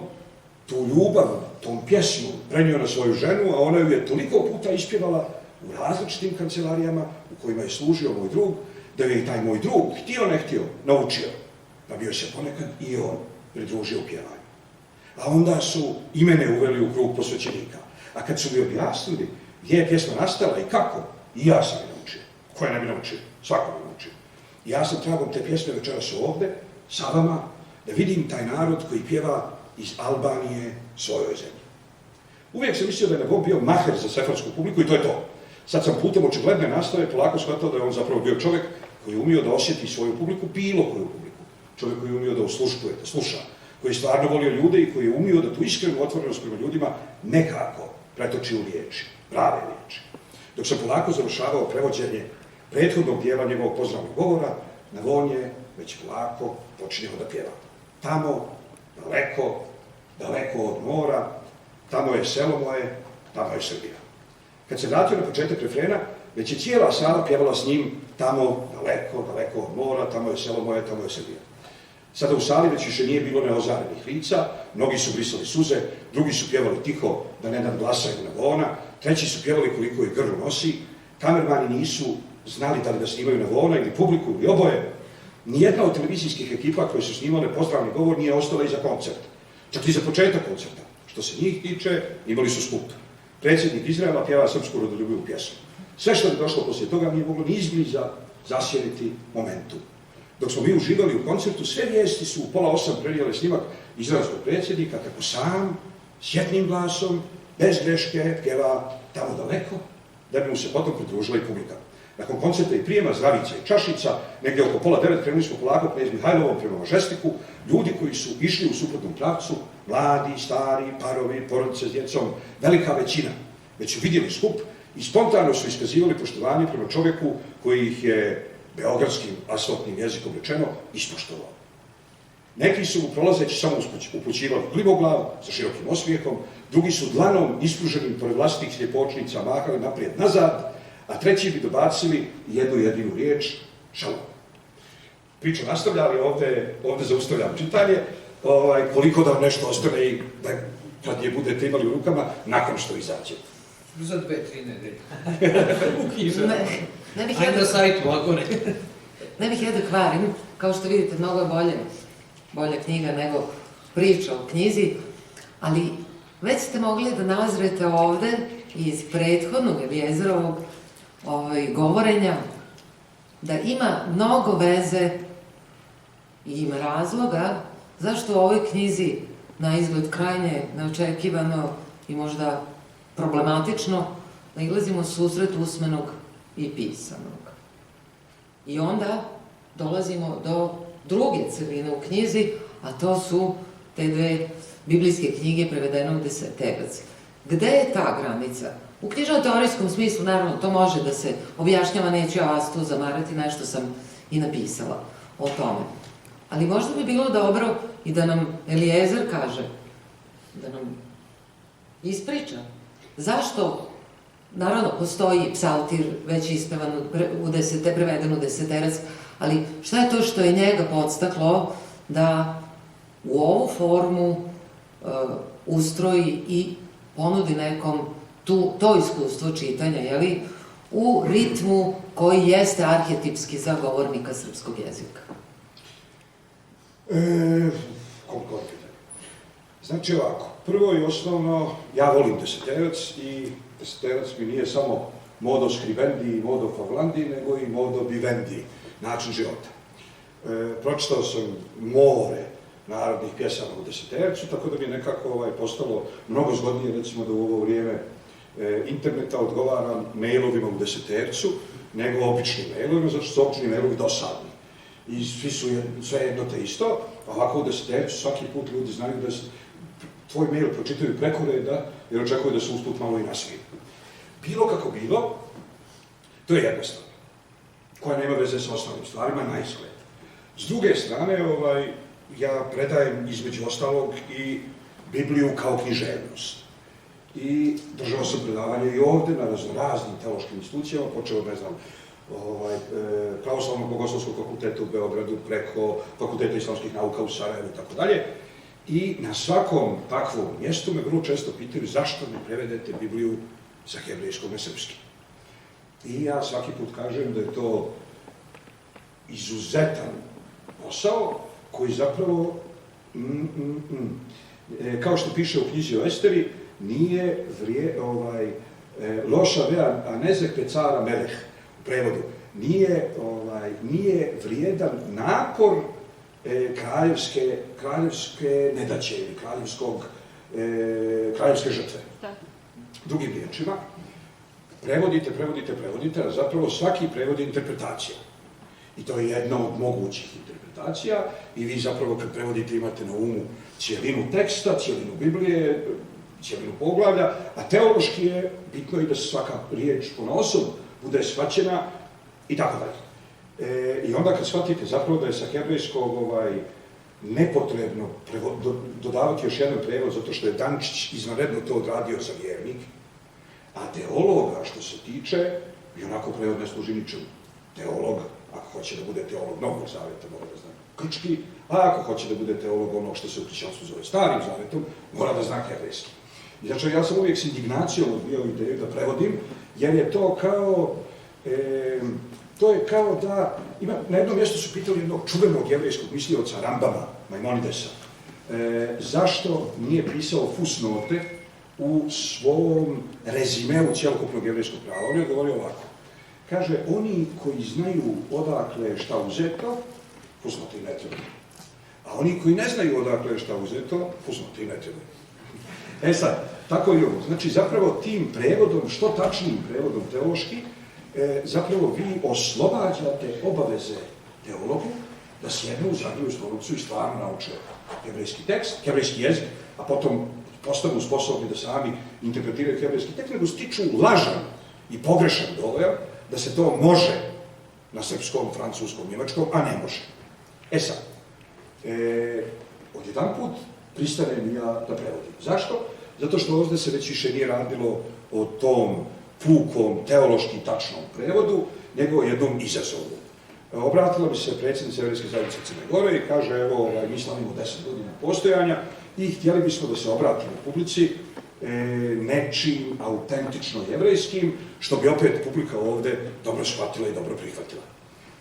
tu ljubav, tom pjesmom prenio na svoju ženu, a ona ju je toliko puta ispjevala u različitim kancelarijama u kojima je služio moj drug, da je taj moj drug, htio ne htio, naučio. Pa bio se ponekad i on pridružio u pjevanju. A onda su i mene uveli u krug posvećenika. A kad su mi objasnili gdje je pjesma nastala i kako, i ja sam je naučio. Ko je ne bi naučio? Svako bi naučio. I ja sam tragom te pjesme večeras ovdje, sa vama, da vidim taj narod koji pjeva iz Albanije svojoj zemlji. Uvijek sam mislio da je Von bio maher za sefarsku publiku i to je to. Sad sam putem očigledne nastave polako shvatao da je on zapravo bio čovjek koji je umio da osjeti svoju publiku, bilo koju publiku. Čovjek koji je umio da osluškuje, da sluša, koji je stvarno volio ljude i koji je umio da tu iskrenu otvorenost prema ljudima nekako pretoči u riječi, prave riječi. Dok sam polako završavao prevođenje prethodnog dijela njegovog pozdravnog govora, na on je već polako počinjao da pjeva. Tamo, daleko, daleko od mora, tamo je selo moje, tamo je Srbija. Kad se vratio na početak refrena, već je cijela sala pjevala s njim tamo, daleko, daleko od mora, tamo je selo moje, tamo je Srbija. Sada u sali već više nije bilo neozarenih lica, mnogi su brisali suze, drugi su pjevali tiho da ne dan glasaju na vona, treći su pjevali koliko ih grlo nosi, kamermani nisu znali da li da snimaju na vona ili publiku ili oboje. Nijedna od televizijskih ekipa koje su snimale pozdravni govor nije ostala i za koncert. Čak i za početak koncerta. Što se njih tiče, imali su skup. Predsjednik Izraela pjeva srpsku rodoljubivu pjesmu. Sve što je došlo poslije toga nije moglo ni izbliza zasjeriti momentu. Dok smo mi uživali u koncertu, sve vijesti su u 7:30 prenijele snimak izraelskog predsjednika kako sam, s jednim glasom, bez greške, pjeva tamo daleko, da bi mu se potom pridružila i publika. Nakon koncerta i prijema zdravica i čašica, negdje oko 8:30 krenuli smo polako knez Mihajlovom prema Mažestiku, ljudi koji su išli u suprotnom pravcu, mladi, stari, parovi, porodice s djecom, velika većina, već su vidjeli skup i spontano su iskazivali poštovanje prema čovjeku koji ih je, beogradskim asfaltnim jezikom rečeno, ispoštovao. Neki su mu prolazeći samo upućivali klimoglav sa širokim osmijehom, drugi su dlanom ispruženim pored vlastitih sljepočnica mahali naprijed-nazad, a treći bi dobacili jednu jedinu riječ, šalom. Priča nastavlja, ali ovdje zaustavljam čitanje, koliko da vam nešto ostane i da kad je budete imali u rukama, nakon što izađe. Za 2-3 nedelje. Ne bih Ajde na sajtu, ako ne. Ne bih ja da kvarim, kao što vidite, mnogo je bolja knjiga nego priča o knjizi, ali već ste mogli da nazrete ovde iz prethodnog Eliezerovog govorenja da ima mnogo veze i ima razloga zašto u ovoj knjizi na izgled krajnje neočekivano i možda problematično nailazimo susret usmenog i pisanog. I onda dolazimo do druge celine u knjizi, a to su te dve biblijske knjige prevedene u Deseterac. Gde je ta granica? U knjižno-teorijskom smislu, naravno, to može da se objašnjava, neću ja vas tu zamarati, nešto sam i napisala o tome. Ali možda bi bilo dobro i da nam Eliezer kaže, da nam ispriča zašto, naravno, postoji psaltir već ispevan, preveden u Deseterac, ali šta je to što je njega podstaklo da u ovu formu ustroji i ponudi nekom to iskustvo čitanja, jeli, u ritmu koji jeste arhetipski za govornika srpskog jezika? Koliko je pitanje? Znači ovako, prvo i osnovno, ja volim Deseterac i Deseterac mi nije samo modo scribendi i modo favlandi, nego i modo vivendi, način života. Pročitao sam more narodnih pjesama u Desetercu, tako da mi je nekako postalo mnogo zgodnije, recimo da u ovo vrijeme interneta odgovaram mailovima u Desetercu, nego običnim mailovima, zato što su obični mailovi dosadni. I svi su sve jedno te isto, a ovako u Desetercu svaki put ljudi znaju da tvoj mail pročitaju preko reda, jer očekuju da se usput malo i nasmiju. Bilo kako bilo, to je jedna stvar, koja nema veze sa osnovnim stvarima, na izgled. S druge strane, ja predajem između ostalog i Bibliju kao književnost. I držao sam predavanje i ovdje na raznim teološkim institucijama, počeo, ne znam, Pravoslavnog bogoslovskog fakulteta u Beogradu, preko Fakulteta islamskih nauka u Sarajevu i tako dalje. I na svakom takvom mjestu me vrlo često pitaju zašto ne prevedete Bibliju sa hebrejskog na srpski. I ja svaki put kažem da je to izuzetan posao koji zapravo, kao što piše u knjizi o Esteri, nije loša vea, a nezek pe cara meleh, u prevodu, nije vrijedan napor kraljevske nedaće ili kraljevske žrtve. Drugim riječima, prevodite, a zapravo svaki prevod je interpretacija. I to je jedna od mogućih interpretacija i vi zapravo kad prevodite imate na umu cijelinu teksta, cijelinu Biblije, cijelinu poglavlja, a teološki je bitno i da se svaka riječ ponaosob bude shvaćena i tako dalje. I onda kad shvatite zapravo da je sa hebrejskog nepotrebno dodavati još jedan prevod, zato što je Dančić izvanredno to odradio za vjernik, a teologa što se tiče, i onako prevod ne služi ničemu. Teologa, ako hoće da bude teolog Novog Zaveta, mora da zna grčki, a ako hoće da bude teolog onog što se u hrišćanstvu zove Starim Zavetom, mora da zna hebrejski. I znači ja sam uvijek s indignacijom odbijao ideju da prevodim, jer je to kao... To je kao da, na jednom mjestu su pitali jednog čuvenog jevrejskog mislioca Rambama, Maimonidesa, zašto nije pisao fusnote u svom rezimeu cjelokupnog jevrejskog prava. On je govorio ovako, kaže, oni koji znaju odakle je šta uzeto, fusnote i ne trebaju. A oni koji ne znaju odakle je šta uzeto, fusnote i ne trebaju. Sad, tako i ovo. Znači, zapravo tim prevodom, što tačnijim prevodom teološki, zapravo vi oslobađate obaveze teologu da sjednu u Zagriju stolicu i stvarno nauče hebrejski tekst, hebrejski jezik, a potom postanu sposobni da sami interpretiraju hebrejski tekst, nego stiču lažan i pogrešan dojam da se to može na srpskom, francuskom, njemačkom, a ne može. Sad, odjedan put pristanem ja da prevodim. Zašto? Zato što ovdje se već više nije radilo o tom pukom, teološki tačnom prevodu, nego o jednom izazovu. Obratila bi se predsjednica Jevrejske zajednice Crne Gore i kaže, evo, mi slavimo 10 godina postojanja i htjeli bismo da se obratimo publici nečim autentično jevrejskim, što bi opet publika ovdje dobro shvatila i dobro prihvatila.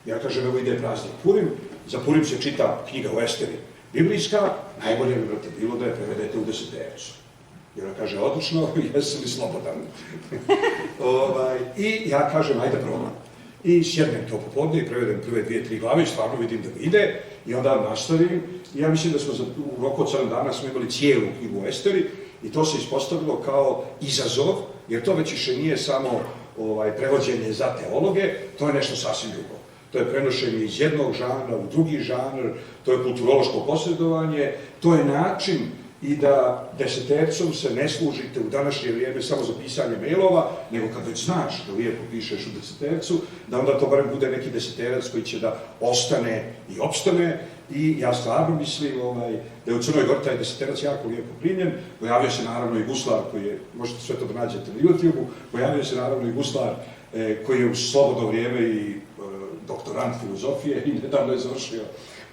Ja kažem, evo ide praznik Purim, za Purim se čita knjiga o Esteri biblijska, najbolje bi bilo da je prevedete u 10 tercu. I ona kaže, odlično, jesam li slobodan. I ja kažem, ajde probam. I sjednem to popodne i prevedem prve 2-3 glave i stvarno vidim da mi ide. I onda nastavim. I ja mislim da smo u roku od 7 dana smo imali cijelu knjigu o Esteri i to se ispostavilo kao izazov, jer to već više nije samo prevođenje za teologe, to je nešto sasvim drugo. To je prenošenje iz jednog žanra u drugi žanr, to je kulturološko posredovanje, to je način i da desetercom se ne služite u današnje vrijeme samo za pisanje mailova, nego kad već znaš da lijepo pišeš u desetercu, da onda to barem bude neki deseterac koji će da ostane i opstane. I ja stvarno mislim da je u Crnoj Gori taj deseterac jako lijepo primljen. Pojavio se naravno i guslar koji je, možete sve to da nađete na YouTube-u, pojavio se naravno i guslar koji je u slobodno vrijeme i doktorant filozofije i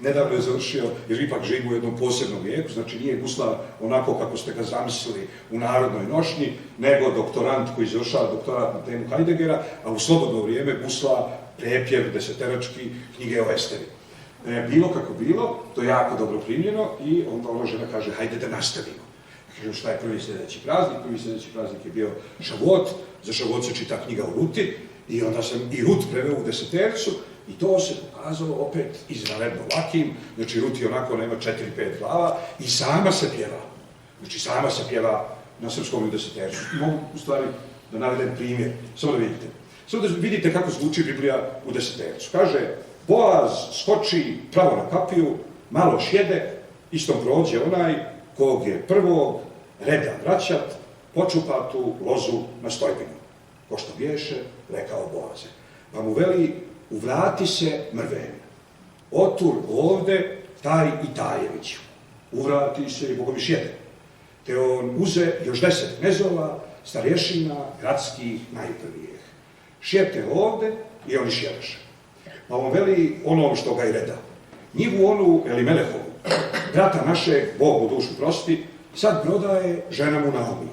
nedavno je završio, jer ipak živimo u jednom posebnom vijeku, znači nije guslar onako kako ste ga zamislili u narodnoj nošnji, nego doktorant koji završava doktorat na temu Heideggera, a u slobodno vrijeme guslar, prepjev, deseterački, knjige o Esteri. Bilo kako bilo, to je jako dobro primljeno i onda ona žena kaže, hajde da nastavimo. Kažem, šta je prvi sljedeći praznik? Prvi sljedeći praznik je bio Šavot, za Šavot se čita knjiga o Ruti i onda sam i Rut preveo u desetercu. I to se pokazalo opet izvanredno lakim, znači Ruti onako nema 4-5 glava i sama se pjeva. Znači sama se pjeva na srpskom i u desetercu. I mogu u stvari da navedem primjer, samo da vidite. Samo da vidite kako zvuči Biblija u desetercu. Kaže, Boaz skoči pravo na kapiju, malo sjede, istom prođe onaj kog je prvog reda vraćat, počupa tu lozu na stojbinu. Ko što biješe, rekao Boaze. Pa mu veli, uvrati se mrven. Otur ovde taj i Tajeviću. Uvrati se i Bogovi sjede. Te on uze još 10 knezova, starješina, gradskih najprvijeh. Sjete ovde i oni sjedeše. Pa on veli onom što ga je reda. Njivu onu Elimelehovu, brata našeg, Bog u dušu prosti, sad prodaje žena mu Naomi.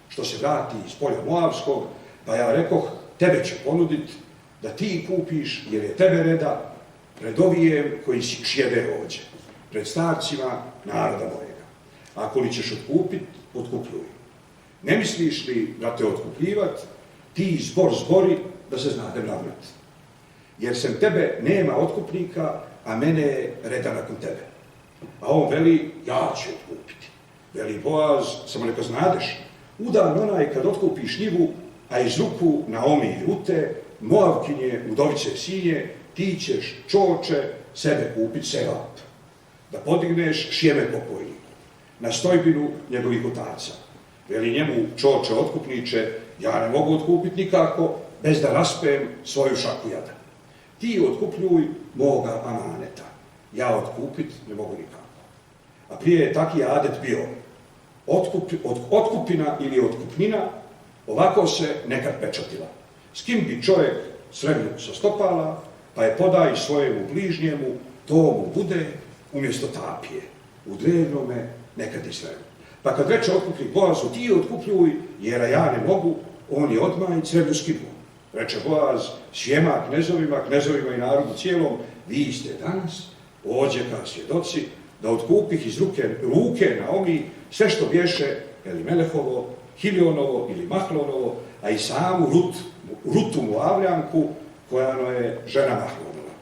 Što se vrati iz polja Moavskog, pa ja rekoh, tebe ću ponudit da ti kupiš, jer je tebe reda, pred ovijem koji si sjede ovdje, pred starcima naroda mojega. Ako li ćeš otkupit, otkupljuj. Ne misliš li da te otkupljivat, ti zbori da se znadem navrat. Jer sem tebe nema otkupnika, a mene je reda nakon tebe. A on veli, ja ću otkupiti. Veli Boaz, samo neka znadeš, udan onaj kad otkupiš njivu, a iz ruku Naomi i Rute, Moavkinje, udovice sinje, ti ćeš, čoče, sebe kupit Selap, da podigneš Šjeme pokojniku, na stojbinu njegovih otaca. Veli njemu, čoče, otkupniče, ja ne mogu otkupiti nikako, bez da raspem svoju šaku jada. Ti otkupljuj moga amaneta, ja otkupit ne mogu nikako. A prije je taki adet bio, otkupina ili otkupnina, ovako se nekad pečatila. S kim bi čovjek sregnut sa stopala, pa je podaj svojemu bližnjemu, to mu bude umjesto tapije, u drevnome nekad Izraelu. Pa kad reče otkupnik Boazu, ti otkupljuj, jer ja ne mogu, on je odmah i crevlju skinuo. Reče Boaz, svijema knezovima i narodu cijelom, vi ste danas ovdje kao svjedoci, da otkupih iz ruke Naomi sve što bješe Elimelehovo, Hilionovo ili Mahlonovo, a i samu Rutu Moavljanku, koja je žena Mahlonova.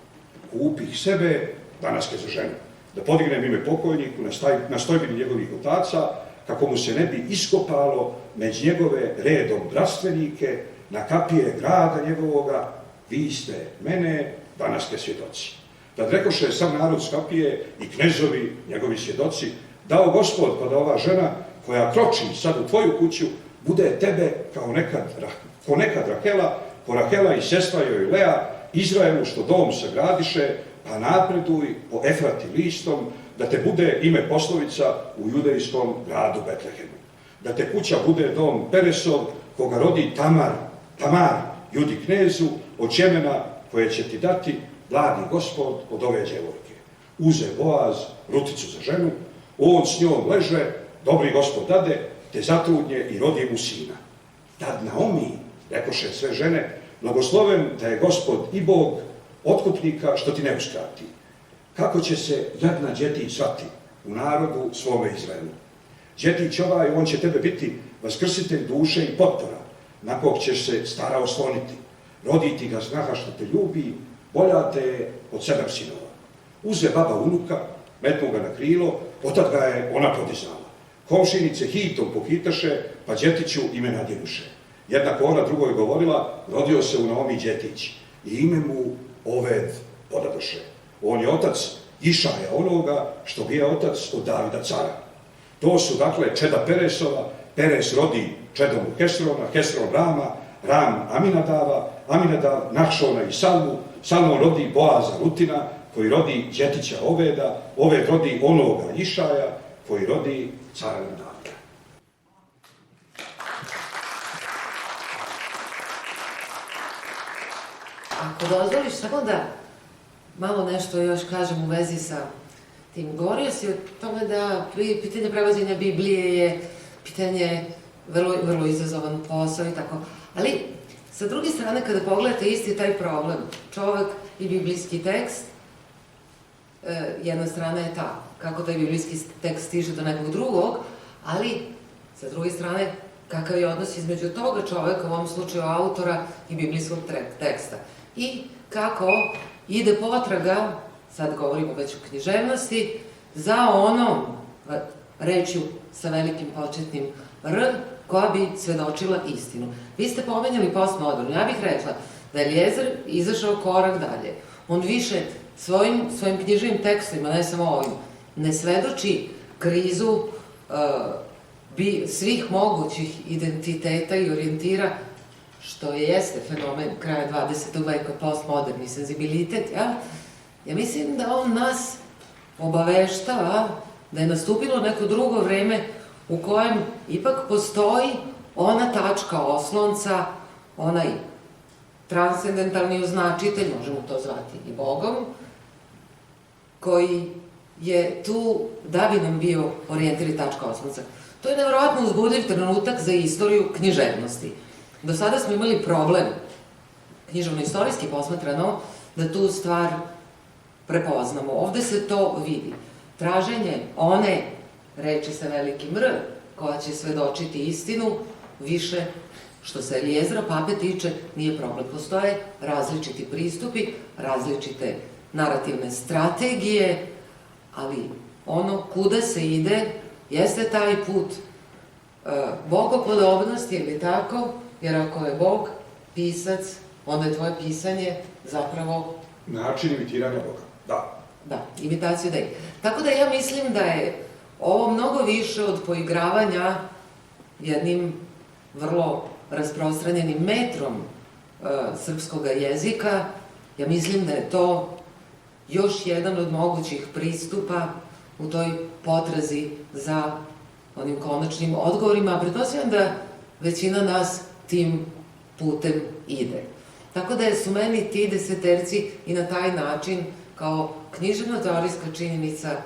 Kupih sebe, danas za ženu, da podignem ime pokojniku na stojbini njegovih otaca, kako mu se ne bi iskopalo među njegove redom bratstvenike, na kapije grada njegovoga, vi ste mene, danaske svjedoci. Tad rekoše sam narod s kapije i knezovi, njegovi svjedoci, dao Gospod pa da ova žena koja kroči sad u tvoju kuću, bude tebe kao nekad Rahela, ko Rahela i sestra joj Lea, Izraelu što dom sagradiše, pa napreduj po Efrati listom, da te bude ime poslovica u judejskom gradu Betlehemu. Da te kuća bude dom Peresov, koga rodi Tamar, judi knezu, od Šemena koje će ti dati blagi Gospod od ove djevojke. Uze Boaz Ruticu za ženu, on s njom leže, dobri Gospod dade, te zatrudnje i rodi mu sina. Tad Naomi, rekoše sve žene, blagosloven da je Gospod i Bog otkupnika što ti ne uskrati. Kako će se jadna djetić zvati u narodu svome Izraelu? Djetić ovaj, on će tebe biti vaskrsitelj duše i potpora, na kog ćeš se stara osloniti. Roditi ga znaha što te ljubi, bolja te od 7 sinova. Uze baba unuka, metnu ga na krilo, otad ga je ona podizala. Komšinice hitom pohitaše, pa djetiću ime nadjenuše. Jednako ona drugoj govorila, rodio se u Naomi djetić i ime mu Oved podadoše. On je otac Išaja onoga što bio otac od Davida cara. To su dakle čeda Peresova, Peres rodi čedom Hesrona, Hesron Rama, Ram Aminadava, Aminadav Nahšona i Salmu, Salmon rodi Boaza Rutina, koji rodi djetića Oveda, Oved rodi onoga Išaja, koji rodi cara Davida. Ako dozvoliš, samo da malo nešto još kažem u vezi sa tim. Govorio si o tome da pitanje prevođenja Biblije je pitanje vrlo izazovan posao i tako. Ali, sa druge strane, kada pogledate isti taj problem, čovek i biblijski tekst, jedna strana je ta, kako taj biblijski tekst stiže do nekog drugog, ali, sa druge strane, kakav je odnos između toga čoveka, u ovom slučaju autora, i biblijskog teksta. I kako ide potraga, sad govorimo već o književnosti, za onom rečju sa velikim početnim R, koja bi svedočila istinu. Vi ste pomenjali postmodernu. Ja bih rekla da je Eliezer izašao korak dalje. On više svojim književnim tekstovima, ne samo ovim, ne svedoči krizu svih mogućih identiteta i orijentira, što jeste fenomen kraja 20. veka, postmoderni senzibilitet, ja mislim da on nas obaveštava da je nastupilo neko drugo vreme u kojem ipak postoji ona tačka oslonca, onaj transcendentalni označitelj, možemo to zvati i Bogom, koji je tu da bi nam bio orijentir i tačka oslonca. To je nevjerojatno uzbudljiv trenutak za istoriju književnosti. Do sada smo imali problem, književno-istorijski posmatrano, da tu stvar prepoznamo. Ovde se to vidi. Traženje one reči sa velikim R, koja će svedočiti istinu, više što se Eliezera pape tiče, nije problem. Postoje različiti pristupi, različite narativne strategije, ali ono kuda se ide jeste taj put bogopodobnosti, ili tako, jer ako je Bog pisac, onda je tvoje pisanje zapravo, Način imitiranja Boga, da. da, imitacija da je. Tako da ja mislim da je ovo mnogo više od poigravanja jednim vrlo rasprostranjenim metrom srpskog jezika. Ja mislim da je to još jedan od mogućih pristupa u toj potrazi za onim konačnim odgovorima, a pretpostavljam da većina nas tim putem ide. Tako da su meni ti deseterci i na taj način kao književno-teorijska činjenica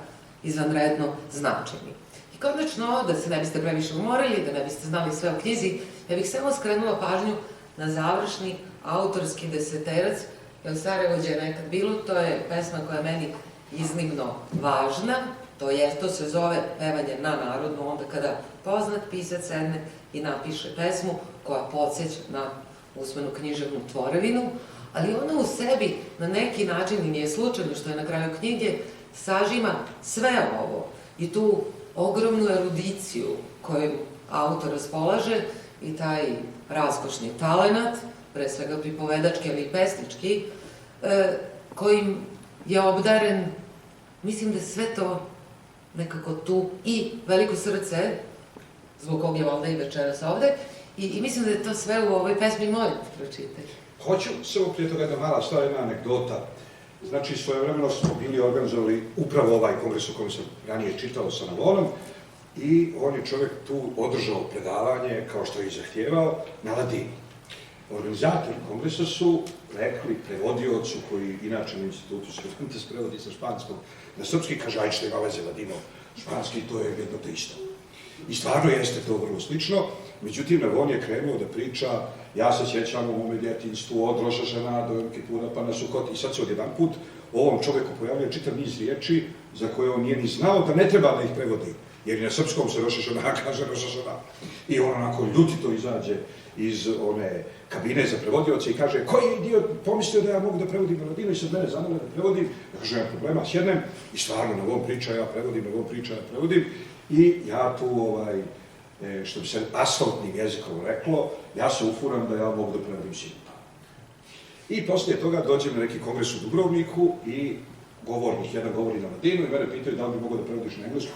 izvanredno značajni. I konačno, da se ne biste previše umorili, da ne biste znali sve o knjizi, ja bih samo skrenula pažnju na završni autorski deseterac, jer Sarajevođe je nekad bilo, to je pesma koja je meni iznimno važna, to se zove pevanje na narodnu, onda kada poznat pisac sedne i napiše pesmu koja podsjeća na usmenu književnu tvorevinu, ali ona u sebi na neki način, i nije slučajno što je na kraju knjige, sažima sve ovo i tu ogromnu erudiciju koju autor raspolaže i taj raskošni talenat, pre svega pripovedački, ali i pesnički, kojim je obdaren, mislim da je sve to nekako tu i veliko srce, zbog kog je valjda i večeras ovde, i mislim da je to sve u ovoj pesmi. Molim te, pročitaj. Hoću samo prije toga jedna mala stvar, jedna anegdota. Znači, svojevremeno smo bili organizovali upravo ovaj kongres o kojem sam ranije čitao sa Navonom i on je čovjek tu održao predavanje, kao što je i zahtijevao, na ladini. Organizatori kongresa su rekli prevodiocu, koji inače na institutu Cervantes prevodi sa španskog na srpski, kaže, aj što ima veze ladino, španski, to je jedno te isto. I stvarno jeste to vrlo slično, međutim, Navon je krenuo da priča, ja se sjećam u mome djetinjstvu od Roša Žena do Jom Kipura pa na Sukot, i sad se odjedan put ovom čovjeku pojavljaju čitav niz riječi za koje on nije ni znao da ne treba da ih prevodi, jer i na srpskom se Roša Žena kaže Roša Žena. I on onako ljutito izađe iz one kabine za prevodioce i kaže, koji je idiot pomislio da ja mogu da prevodim na ladino i sad mene zamole da prevodim, ja kažem, nema problema, sjednem i stvarno Navon priča, ja prevodim, Navon priča, ja prevodim. I ja tu, što bi se asfaltnim jezikom reklo, ja se ufuram da ja mogu da prevodim simpa. I poslije toga dođem na neki kongres u Dubrovniku i govornik jedan govori na ladinu i mene pitaju da li bi mogo da prevodiš na englesku.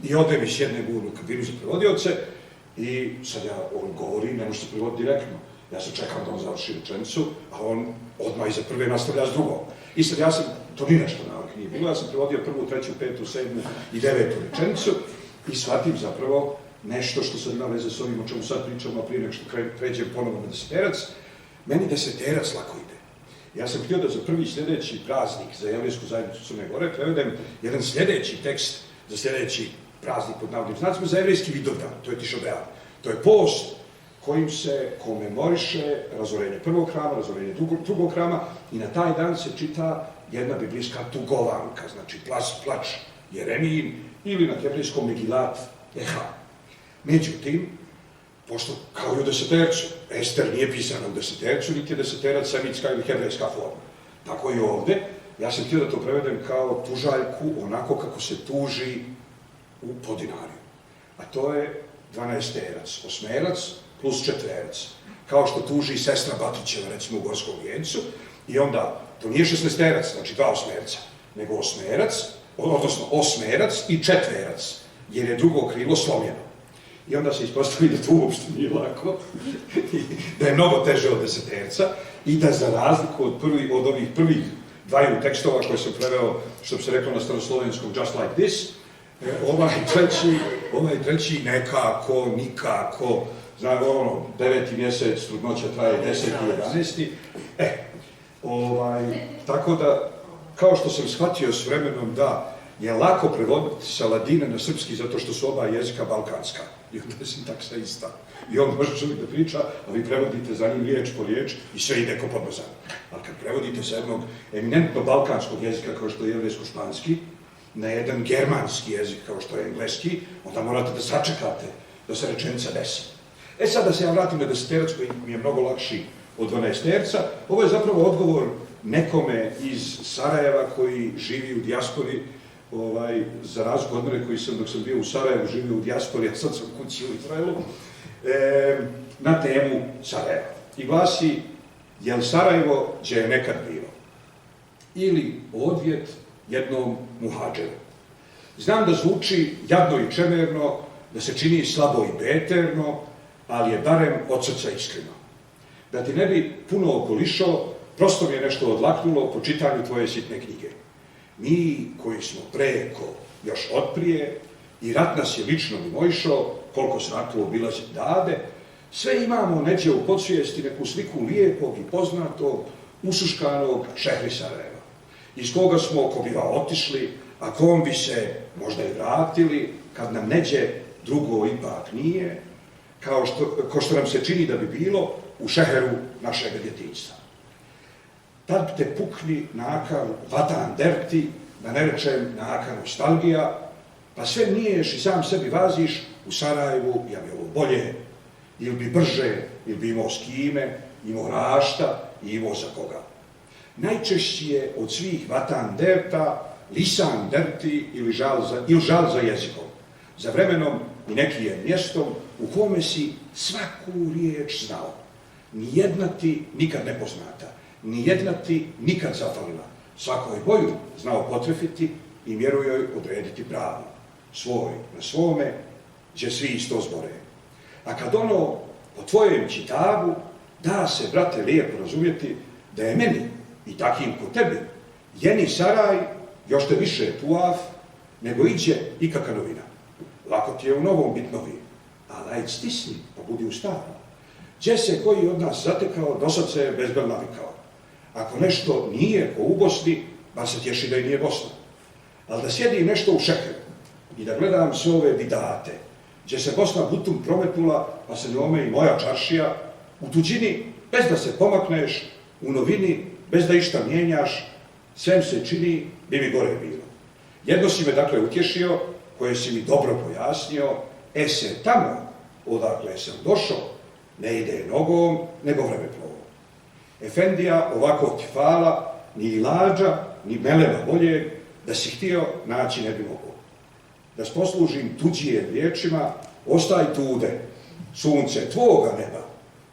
I odem iz jedne u kabinu za prevodioce i sad on govori, ne može se prevoditi direktno. Ja se čekam da on završi rečenicu, a on odmah iza prve nastavlja s drugom. I sad ja sam, to ni nešto navak nije bilo, ja sam prevodio prvu, treću, petu, sedmu i devetu rečenicu i shvatim zapravo nešto što sad ima veze s ovim o čemu sad pričamo, a prije nego što pređem ponovno na deseterac, meni deseterac lako ide. Ja sam htio da za prvi sljedeći praznik za Jevrejsku zajednicu Crne Gore prevedem jedan sljedeći tekst za sljedeći praznik pod navodnim znacima za jevrejski Vidovdan, to je Tiša B'Av. To je post kojim se komemoriše razorenje prvog hrama, razorenje drugog hrama i na taj dan se čita jedna biblijska tugovanka, znači plač Jeremijin ili na hebrejskom Megilat Eha. Međutim, pošto kao i u desetercu, Ester nije pisana u desetercu, niti je deseterac semitska ili hebrejska forma. Tako i ovde, ja sam htio da to prevedem kao tužaljku, onako kako se tuži u Podinariju. A to je 12-terac, osmerac plus četverac. Kao što tuži sestra Batićeva, recimo u Gorskom vijencu, i onda, to nije 16-terac, znači 2 osmerca, nego osmerac, odnosno osmerac i četverac, jer je drugo krilo slomljeno. I onda se ispostavi da to uopšte nije lako, da je mnogo teže od deseterca i da za razliku od ovih prvih dvaju tekstova koje sam preveo, što bi se reklo na staroslovenskom Just Like This, ovaj treći nekako, nikako, znam, 9. mjesec, trudnoća traje 10. i 11. Tako da, kao što sam shvatio s vremenom da je lako prevoditi sa ladine na srpski zato što su oba jezika balkanska. I onda je sintaksa ista. I on može čovjek da priča, a vi prevodite za njim riječ po riječ i sve ide ko podmazano. Ali kad prevodite sa jednog eminentno balkanskog jezika kao što je jevrejsko-španski, na jedan germanski jezik kao što je engleski, onda morate da sačekate da se rečenica desi. Sad da se ja vratim na deseterac koji mi je mnogo lakši od 12-terca, ovo je zapravo odgovor nekome iz Sarajeva koji živi u dijaspori, za razliku od mene koji sam dok sam bio u Sarajevu živio u dijaspori, a sad sam kući u Izraelu. na temu Sarajeva. I glasi, jel Sarajevo gdje je nekad bilo? Ili odvjet jednom muhađeru. Znam da zvuči jadno i čemerno, da se čini slabo i beterno, ali je barem od srca iskreno. Da ti ne bi puno okolišao, prosto mi je nešto odlaknulo po čitanju tvoje sitne knjige. Mi koji smo preko, još otprije, i rat nas je lično mimoišao, koliko se ratova obilazit dade, sve imamo neđe u podsvijesti neku sliku lijepog i poznatog, usuškanog Šehri Sarajeva, iz koga smo ko biva otišli, a kom bi se možda i vratili, kad nam neđe drugo ipak nije, ko što nam se čini da bi bilo u šeheru našeg djetinjstva. Tad te pukni nakav vatan derti, da ne rečem naka nostalgija, pa sve niješ i sam sebi vaziš u Sarajevu, ja bi ovo bolje, ili bi brže, ili bi imao s kime, imao rašta i imao za koga. Najčešći je od svih vatan derta lisan derti ili žal za jezikom, za vremenom i nekim mjestom u kome si svaku riječ znao. Nijedna ti nikad nepoznata, nijedna ti nikad zafalila. Svakoj boju znao potrefiti i mjeru joj odrediti pravu. Svoj na svome, gdje svi isto zbore. A kad ono po tvojem čitavu da se, brate, lijepo razumjeti da je meni i takim ko tebi jeni Saraj još te više tuaf nego iđe ikakva novina. Lako ti je u novom bit novi, ali ajde stisni pa budi u starom. Gdje se koji od nas zatekao, dosad se je bezbel navikao. Ako nešto nije ko u Bosni, bar se tješi da i nije Bosna. Ali da sjedi nešto u šeheru i da gledam sve ove vidate, gdje se Bosna butum prometnula, pa se njome i moja čaršija, u tuđini, bez da se pomakneš, u novini, bez da išta mijenjaš, svem se čini, bi mi gore bilo. Jedno si me dakle utješio, koje si mi dobro pojasnio, se tamo, odakle sam došao, ne ide nogom, nego vremeplovom. Efendija ovako ti fala, ni lađa, ni meleva boljeg, da si htio naći ne bi mogao. Da poslužim tuđije riječima, ostaj tude, sunce tvoga neba,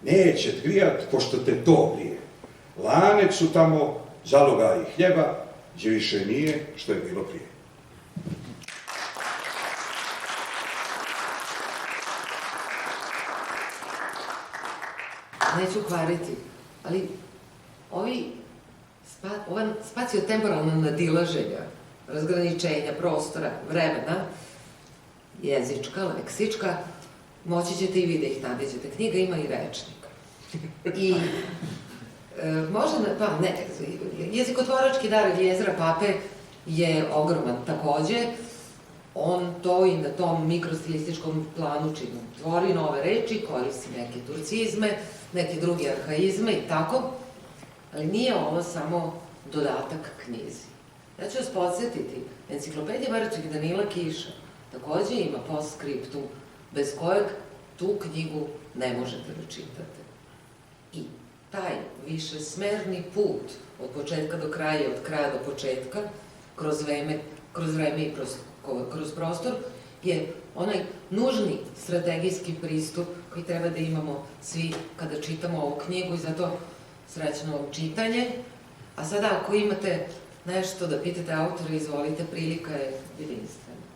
neće grijat ko što te to grije. Lanec su tamo, zaloga i hljeba, gdje više nije što je bilo prije. Neću kvariti, ali ova spaciotemporalna nadilaženja, razgraničenja, prostora, vremena, jezička, leksička, moći ćete i vi da ih nađete. Knjiga ima i rečnik. I jezikotvorački dar Jezera Pape je ogroman takođe. On to i na tom mikrostilističkom planu čini. Tvori nove reči, koristi neke turcizme, neke druge arhaizme i tako, ali nije ovo samo dodatak knjizi. Ja ću vas podsjetiti, enciklopedija Mrtvih Danila Kiša takođe ima postskriptum bez kojeg tu knjigu ne možete da čitate. I taj višesmerni put od početka do kraja, od kraja do početka, kroz vreme i kroz prostor, je onaj nužni strategijski pristup koji treba da imamo svi kada čitamo ovu knjigu i zato srećno čitanje. A sada ako imate nešto da pitate autora, izvolite, prilika je jedinstvena.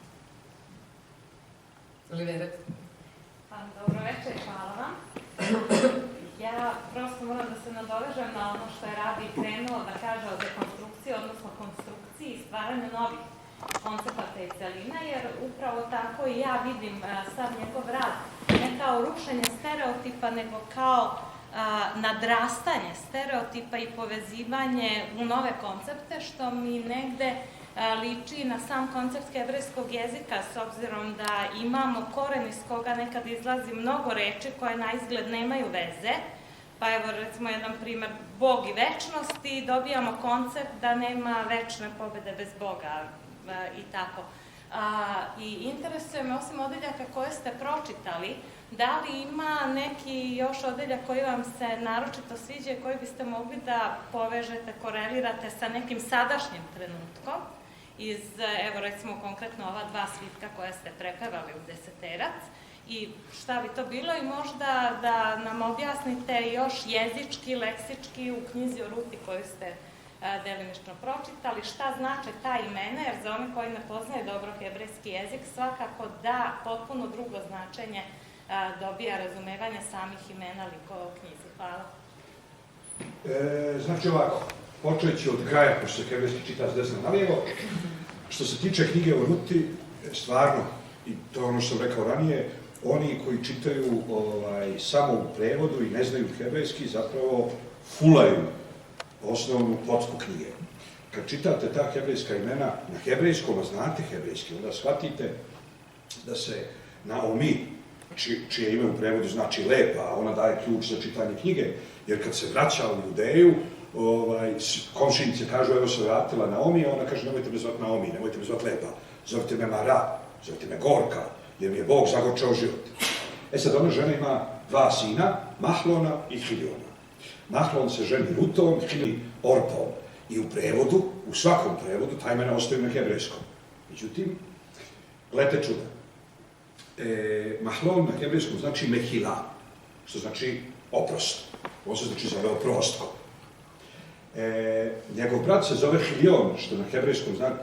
Olivera? Dobro večer, hvala vam. Ja prosto moram da se nadovežem na ono što je Rabi krenuo da kaže o dekonstrukciji, odnosno konstrukciji i stvaranju novih koncepata i celina, jer upravo tako i ja vidim sad njegov rad ne kao rušenje stereotipa, nego kao nadrastanje stereotipa i povezivanje u nove koncepte, što mi negde liči na sam koncept hebrejskog jezika, s obzirom da imamo koren iz koga nekad izlazi mnogo reči koje na izgled nemaju veze. Pa evo recimo jedan primer, Bog i večnost, i dobijamo koncept da nema večne pobede bez Boga i tako. I interesuje me, osim odeljaka koje ste pročitali, da li ima neki još odeljak koji vam se naročito sviđa i koji biste mogli da povežete, korelirate sa nekim sadašnjim trenutkom iz, evo recimo konkretno ova dva svitka koja ste prepevali u Deseterac, i šta bi to bilo i možda da nam objasnite još jezički, leksički u knjizi o ruti koju ste delimično pročitali, šta znače ta imena, jer za one koji ne poznaju dobro hebrejski jezik, svakako da potpuno drugo značenje dobija razumevanje samih imena likova u knjizi. Hvala. Znači ovako, počet ću od kraja, pošto se hebrejski čita s desna na lijevo. Što se tiče knjige o Ruti, stvarno, i to je ono što sam rekao ranije, oni koji čitaju samo u prevodu i ne znaju hebrejski, zapravo fulaju osnovnu potku knjige. Kad čitate ta hebrejska imena na hebrejskom, a znate hebrejski, onda shvatite da se Naomi, čije ime u prevodu znači lepa, a ona daje ključ za čitanje knjige, jer kad se vraća u Judeju, komšinice kažu, evo se vratila Naomi, a ona kaže, nemojte me zvati Naomi, nemojte me zvati lepa, zovite me Mara, zovite me Gorka, jer mi je Bog zagorčao život. Sad, ona žena ima 2 sina, Mahlona i Hiliona. Mahlon se ženi Rutom, Hili Orpom. I u prevodu, u svakom prevodu, ta imena ostaju na hebrejskom. Međutim, gledajte čuda. Mahlon na hebrejskom znači Mehila, što znači oprost. On se znači zove oprostko. Njegov brat se zove Hilion, što na hebrejskom znači,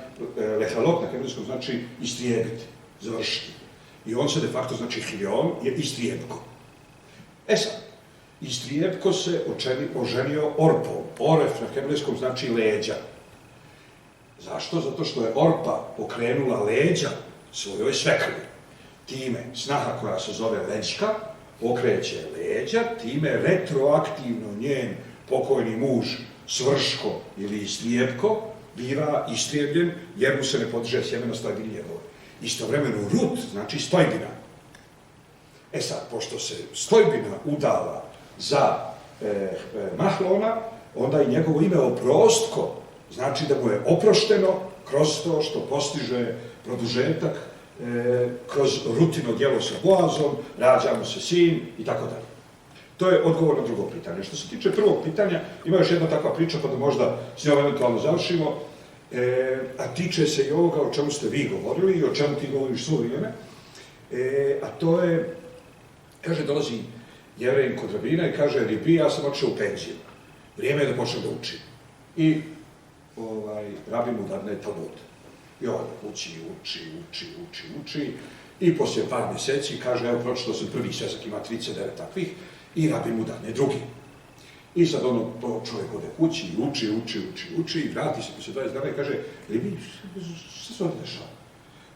Lehalot na hebrejskom znači istrijebiti, završiti. I on se de facto znači Hilion je istrijebko. Sad, istrijebko se oženio Orpom. Oref na hebrejskom znači leđa. Zašto? Zato što je Orpa okrenula leđa svojoj svekrvi. Time snaha koja se zove Leđka okreće leđa, time retroaktivno njen pokojni muž Svrško ili Istrijebko biva istrijebljen jer mu se ne podiže sjeme na stojbini njegove. Istovremeno Rut znači stojbina. Sad, pošto se stojbina udala za Mahlona, onda i njegovo ime Oprostko znači da mu je oprošteno kroz to što postiže produžetak, kroz Rutino djelo sa Boazom, rađa mu se sin i tako dalje. To je odgovor na drugo pitanje. Što se tiče prvog pitanja, ima još jedna takva priča, pa da možda s njom eventualno završimo, a tiče se i ovoga o čemu ste vi govorili i o čemu ti govoriš svo vrijeme, a to je, kaže, dolazi Jevrejin kod rabina i kaže, Ribi, ja sam otišao u penziju. Vrijeme je da počnem da učim. I rabin mu dadne Talmud. I on uči. I poslije par mjeseci kaže, evo, pročitao sam prvi svesak, ima 39 takvih, i rabin mu dadne drugi. I sad čovjek ode kući i uči i vrati se poslije 20 dana i kaže, Ribi, šta se ovdje dešava?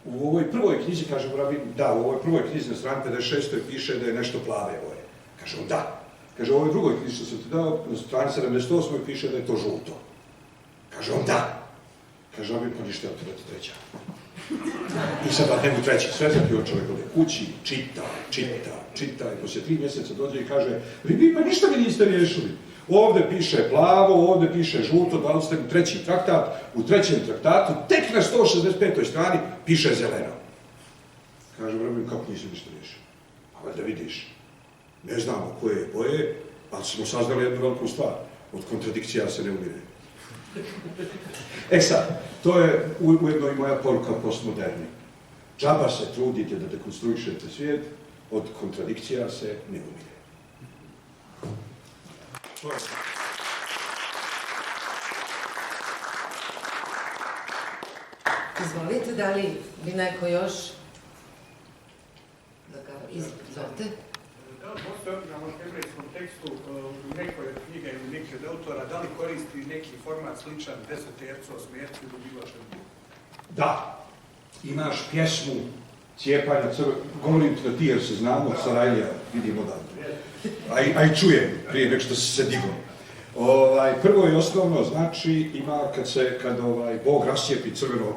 U ovoj prvoj knjizi, kaže rabin, da, u ovoj prvoj knjizi na strani 56. piše da je nešto plave boje. Kaže on, da. Kaže, u ovoj drugoj knjizi što sam ti dao, na strani 78. piše da je to žuto. Kaže on, da. Kaže, on bi poništio ti treća. I sad da njemu treći svezak i on čovjek ode kući, čita i poslije 3 mjeseca dođe i kaže, vi pa ništa mi niste riješili. Ovdje piše plavo, ovdje piše žuto, dali ste mi treći traktat, u trećem traktatu, tek na 165. strani piše zeleno. Kaže, vremenu, kako nisi ništa riješio? A da vidiš, ne znamo koje je boje, ali smo saznali jednu veliku stvar. Od kontradikcija se ne umire. Sad, to je ujedno i moja poruka postmoderni. Džaba se trudite da dekonstruišete svijet, od kontradikcija se ne umire. To je. Izvolite, da li bi neko još da ga izvolite? Da li postoji na hebrejskom tekstu u nekoj knjige ili neki od autora, da li koristi neki format sličan desetercu, osmjercu ili bilo što drugo? Da, imaš pjesmu Cijepanja crve, govorim ti da ti jer se znamo, Sarajlija, vidimo da, a i čujem prije nek što se diglo. Prvo i osnovno znači ima kad Bog rascijepi crveno,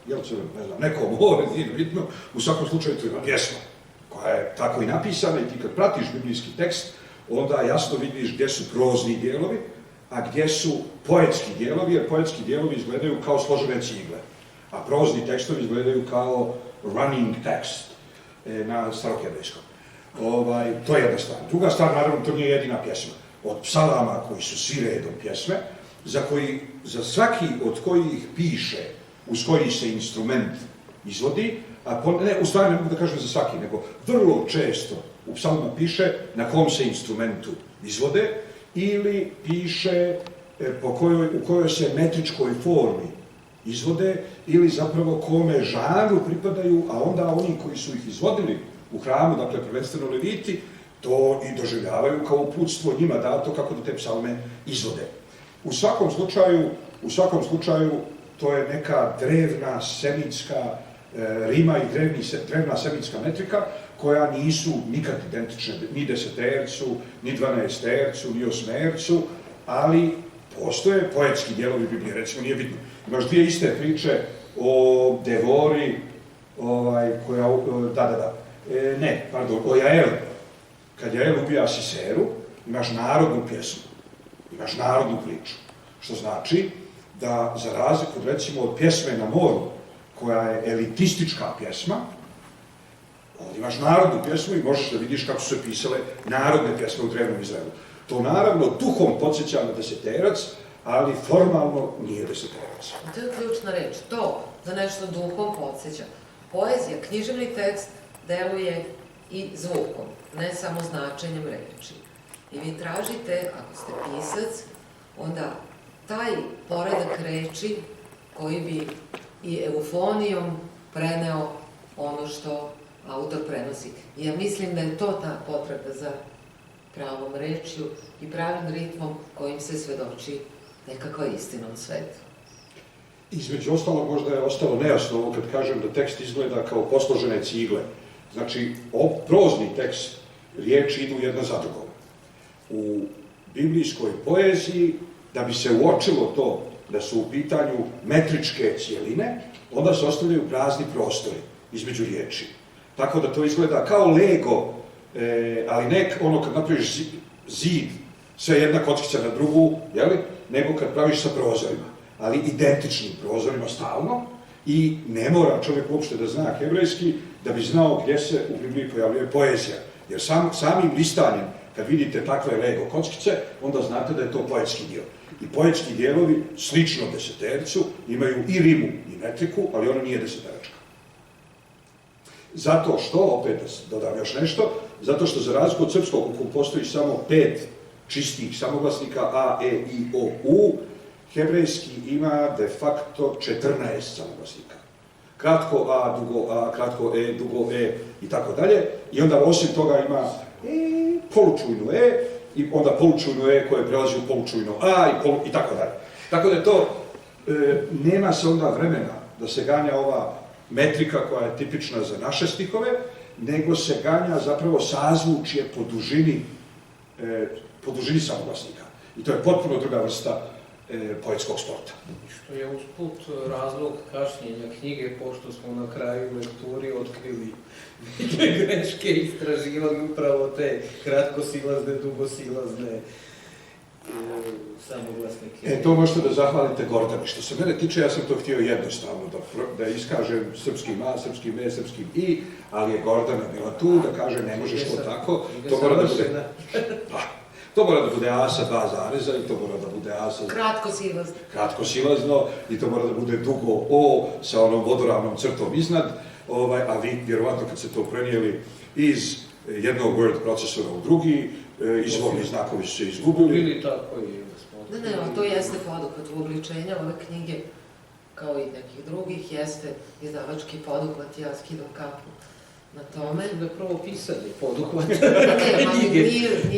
ne znam, neko more, nije bitno, u svakom slučaju to ima pjesma koja je tako i napisana i ti kad pratiš biblijski tekst, onda jasno vidiš gdje su prozni dijelovi, a gdje su poetski dijelovi, jer poetski dijelovi izgledaju kao složene cigle, a prozni tekstovi izgledaju kao running text na starohebrejskom. To je jedna stvar. Druga stvar, naravno, to nije jedina pjesma. Od psalama koji su svi redom pjesme, za svaki od kojih piše uz koji se instrument izvodi, ne, u stvari ne mogu da kažem za svaki, nego vrlo često u psalmima piše na kom se instrumentu izvode ili piše u kojoj se metričkoj formi izvode ili zapravo kome žanru pripadaju, a onda oni koji su ih izvodili u hramu, dakle prvenstveno leviti, to i doživljavaju kao uputstvo njima dato kako da te psalme izvode. U svakom slučaju, to je neka drevna semitska rima i drevna semitska metrika koja nisu nikad identične ni desetercu, ni dvanaestercu, ni osmercu, ali postoje poetski dijelovi Biblije, recimo nije bitno. Imaš dvije iste priče o Devori, o Jaelu. Kad Jael ubija Siseru, imaš narodnu pjesmu, imaš narodnu priču. Što znači da, za razliku recimo od pjesme na moru, koja je elitistička pjesma, ovdje imaš narodnu pjesmu i možeš da vidiš kako su se pisale narodne pjesme u drevnom Izraelu. To naravno duhom podsjeća na deseterac, ali formalno nije deseterac. To je ključna reč. To da nešto duhom podsjeća. Poezija, književni tekst deluje i zvukom, ne samo značenjem reči. I vi tražite, ako ste pisac, onda taj poredak reči koji bi i eufonijom preneo ono što autor prenosi. I ja mislim da je to ta potreba za pravom rečju i pravim ritmom kojim se svedoči nekakva istina u svetu. Između ostalog, možda je ostalo nejasno ovo kad kažem da tekst izgleda kao posložene cigle. Znači, prozni tekst, riječi idu jedna za drugom. U biblijskoj poeziji, da bi se uočilo to da su u pitanju metričke cijeline, onda se ostavljaju prazni prostori između riječi. Tako da to izgleda kao Lego, ali ne ono kad napraviš zid, sve jedna kockica na drugu, nego kad praviš sa prozorima, ali identičnim prozorima stalno, i ne mora čovjek uopšte da zna hebrejski da bi znao gdje se u Bibliji pojavljuje poezija. Jer samim listanjem, kad vidite takve Lego kockice, onda znate da je to poetski dio. I poetski dijelovi, slično desetercu, imaju i rimu i metriku, ali ona nije deseteračka. Zato što, opet da dodam još nešto, zato što za razliku od srpskog, u kojem postoji samo 5 čistih samoglasnika A, E, I, O, U, hebrejski ima de facto 14 samoglasnika. Kratko A, dugo A, kratko E, dugo E i tako dalje. I onda osim toga ima polučujno E i onda polučujno E koje prelazi u polučujno A i tako dalje. Tako da to nema se onda vremena da se ganja ova metrika koja je tipična za naše stihove, nego se ganja zapravo sazvučje po dužini samoglasnika. I to je potpuno druga vrsta poetskog sporta. Što je usput razlog kašnjenja knjige, pošto smo na kraju lekturi otkrili neke greške i istraživali upravo te kratkosilazne, dugosilazne samoglasnike. To možete da zahvalite Gordani. Što se mene tiče, ja sam to htio jednostavno, da iskažem srpskim A, srpskim E, srpskim I, ali je Gordana bila tu da kaže ne možeš to tako, to mora da bude... To mora da bude A sa 2 zareza i to mora da bude A sa... Kratkosilazno i to mora da bude dugo O sa onom vodoravnom crtom iznad, a vi, vjerovatno, kad ste to prenijeli iz jednog Word procesora u drugi, izvorni znakovi su se izgubili. Ili tako i... Ne, to jeste poduhvat uobličenja ove knjige, kao i nekih drugih, jeste izdavački poduhvat, ja skidam kapu na tome. Da je prvo pisali poduhvat knjige.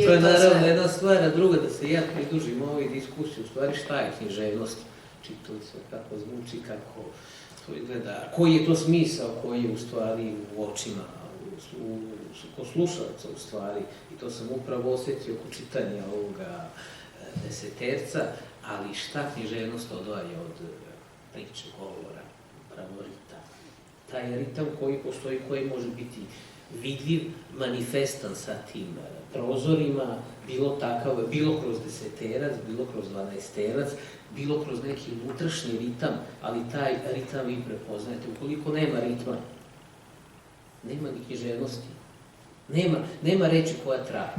To je naravno jedna stvar, a druga da se ja pridružim ovoj diskusiji, u stvari šta je književnost, čitalica, kako zvuči, kako to izgleda, koji je to smisao koji je u stvari u očima, kod slušalca u stvari, i to sam upravo osjetio kod čitanja ovoga deseterca, ali šta književnost odvaja od priče, govora, upravo ritam. Taj ritam koji postoji, koji može biti vidljiv, manifestan sa tim prozorima, bilo kroz deseterac, bilo kroz dvanaesterac, bilo kroz neki unutrašnji ritam, ali taj ritam vi prepoznajete. Ukoliko nema ritma, nema ni književnosti. Nema reči koja traje.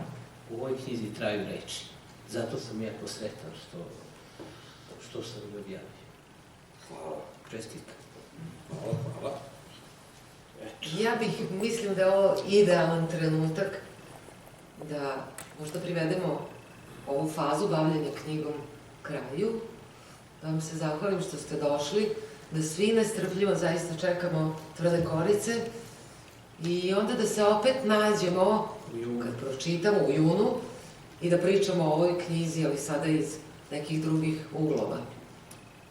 U ovoj knjizi traju reči. Zato sam jako sretan što sam je objavio. Hvala. Čestitka. Hvala. Ja mislim da je ovo idealan trenutak da možda privedemo ovu fazu bavljenja knjigom kraju, da vam se zahvalim što ste došli, da svi nestrpljivo zaista čekamo Tvrde korice i onda da se opet nađemo kad pročitamo u junu i da pričamo o ovoj knjizi, ali sada iz nekih drugih uglova.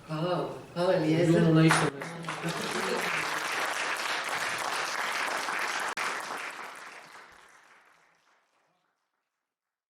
Hvala vam. Hvala Eliezer. Na istom mestu.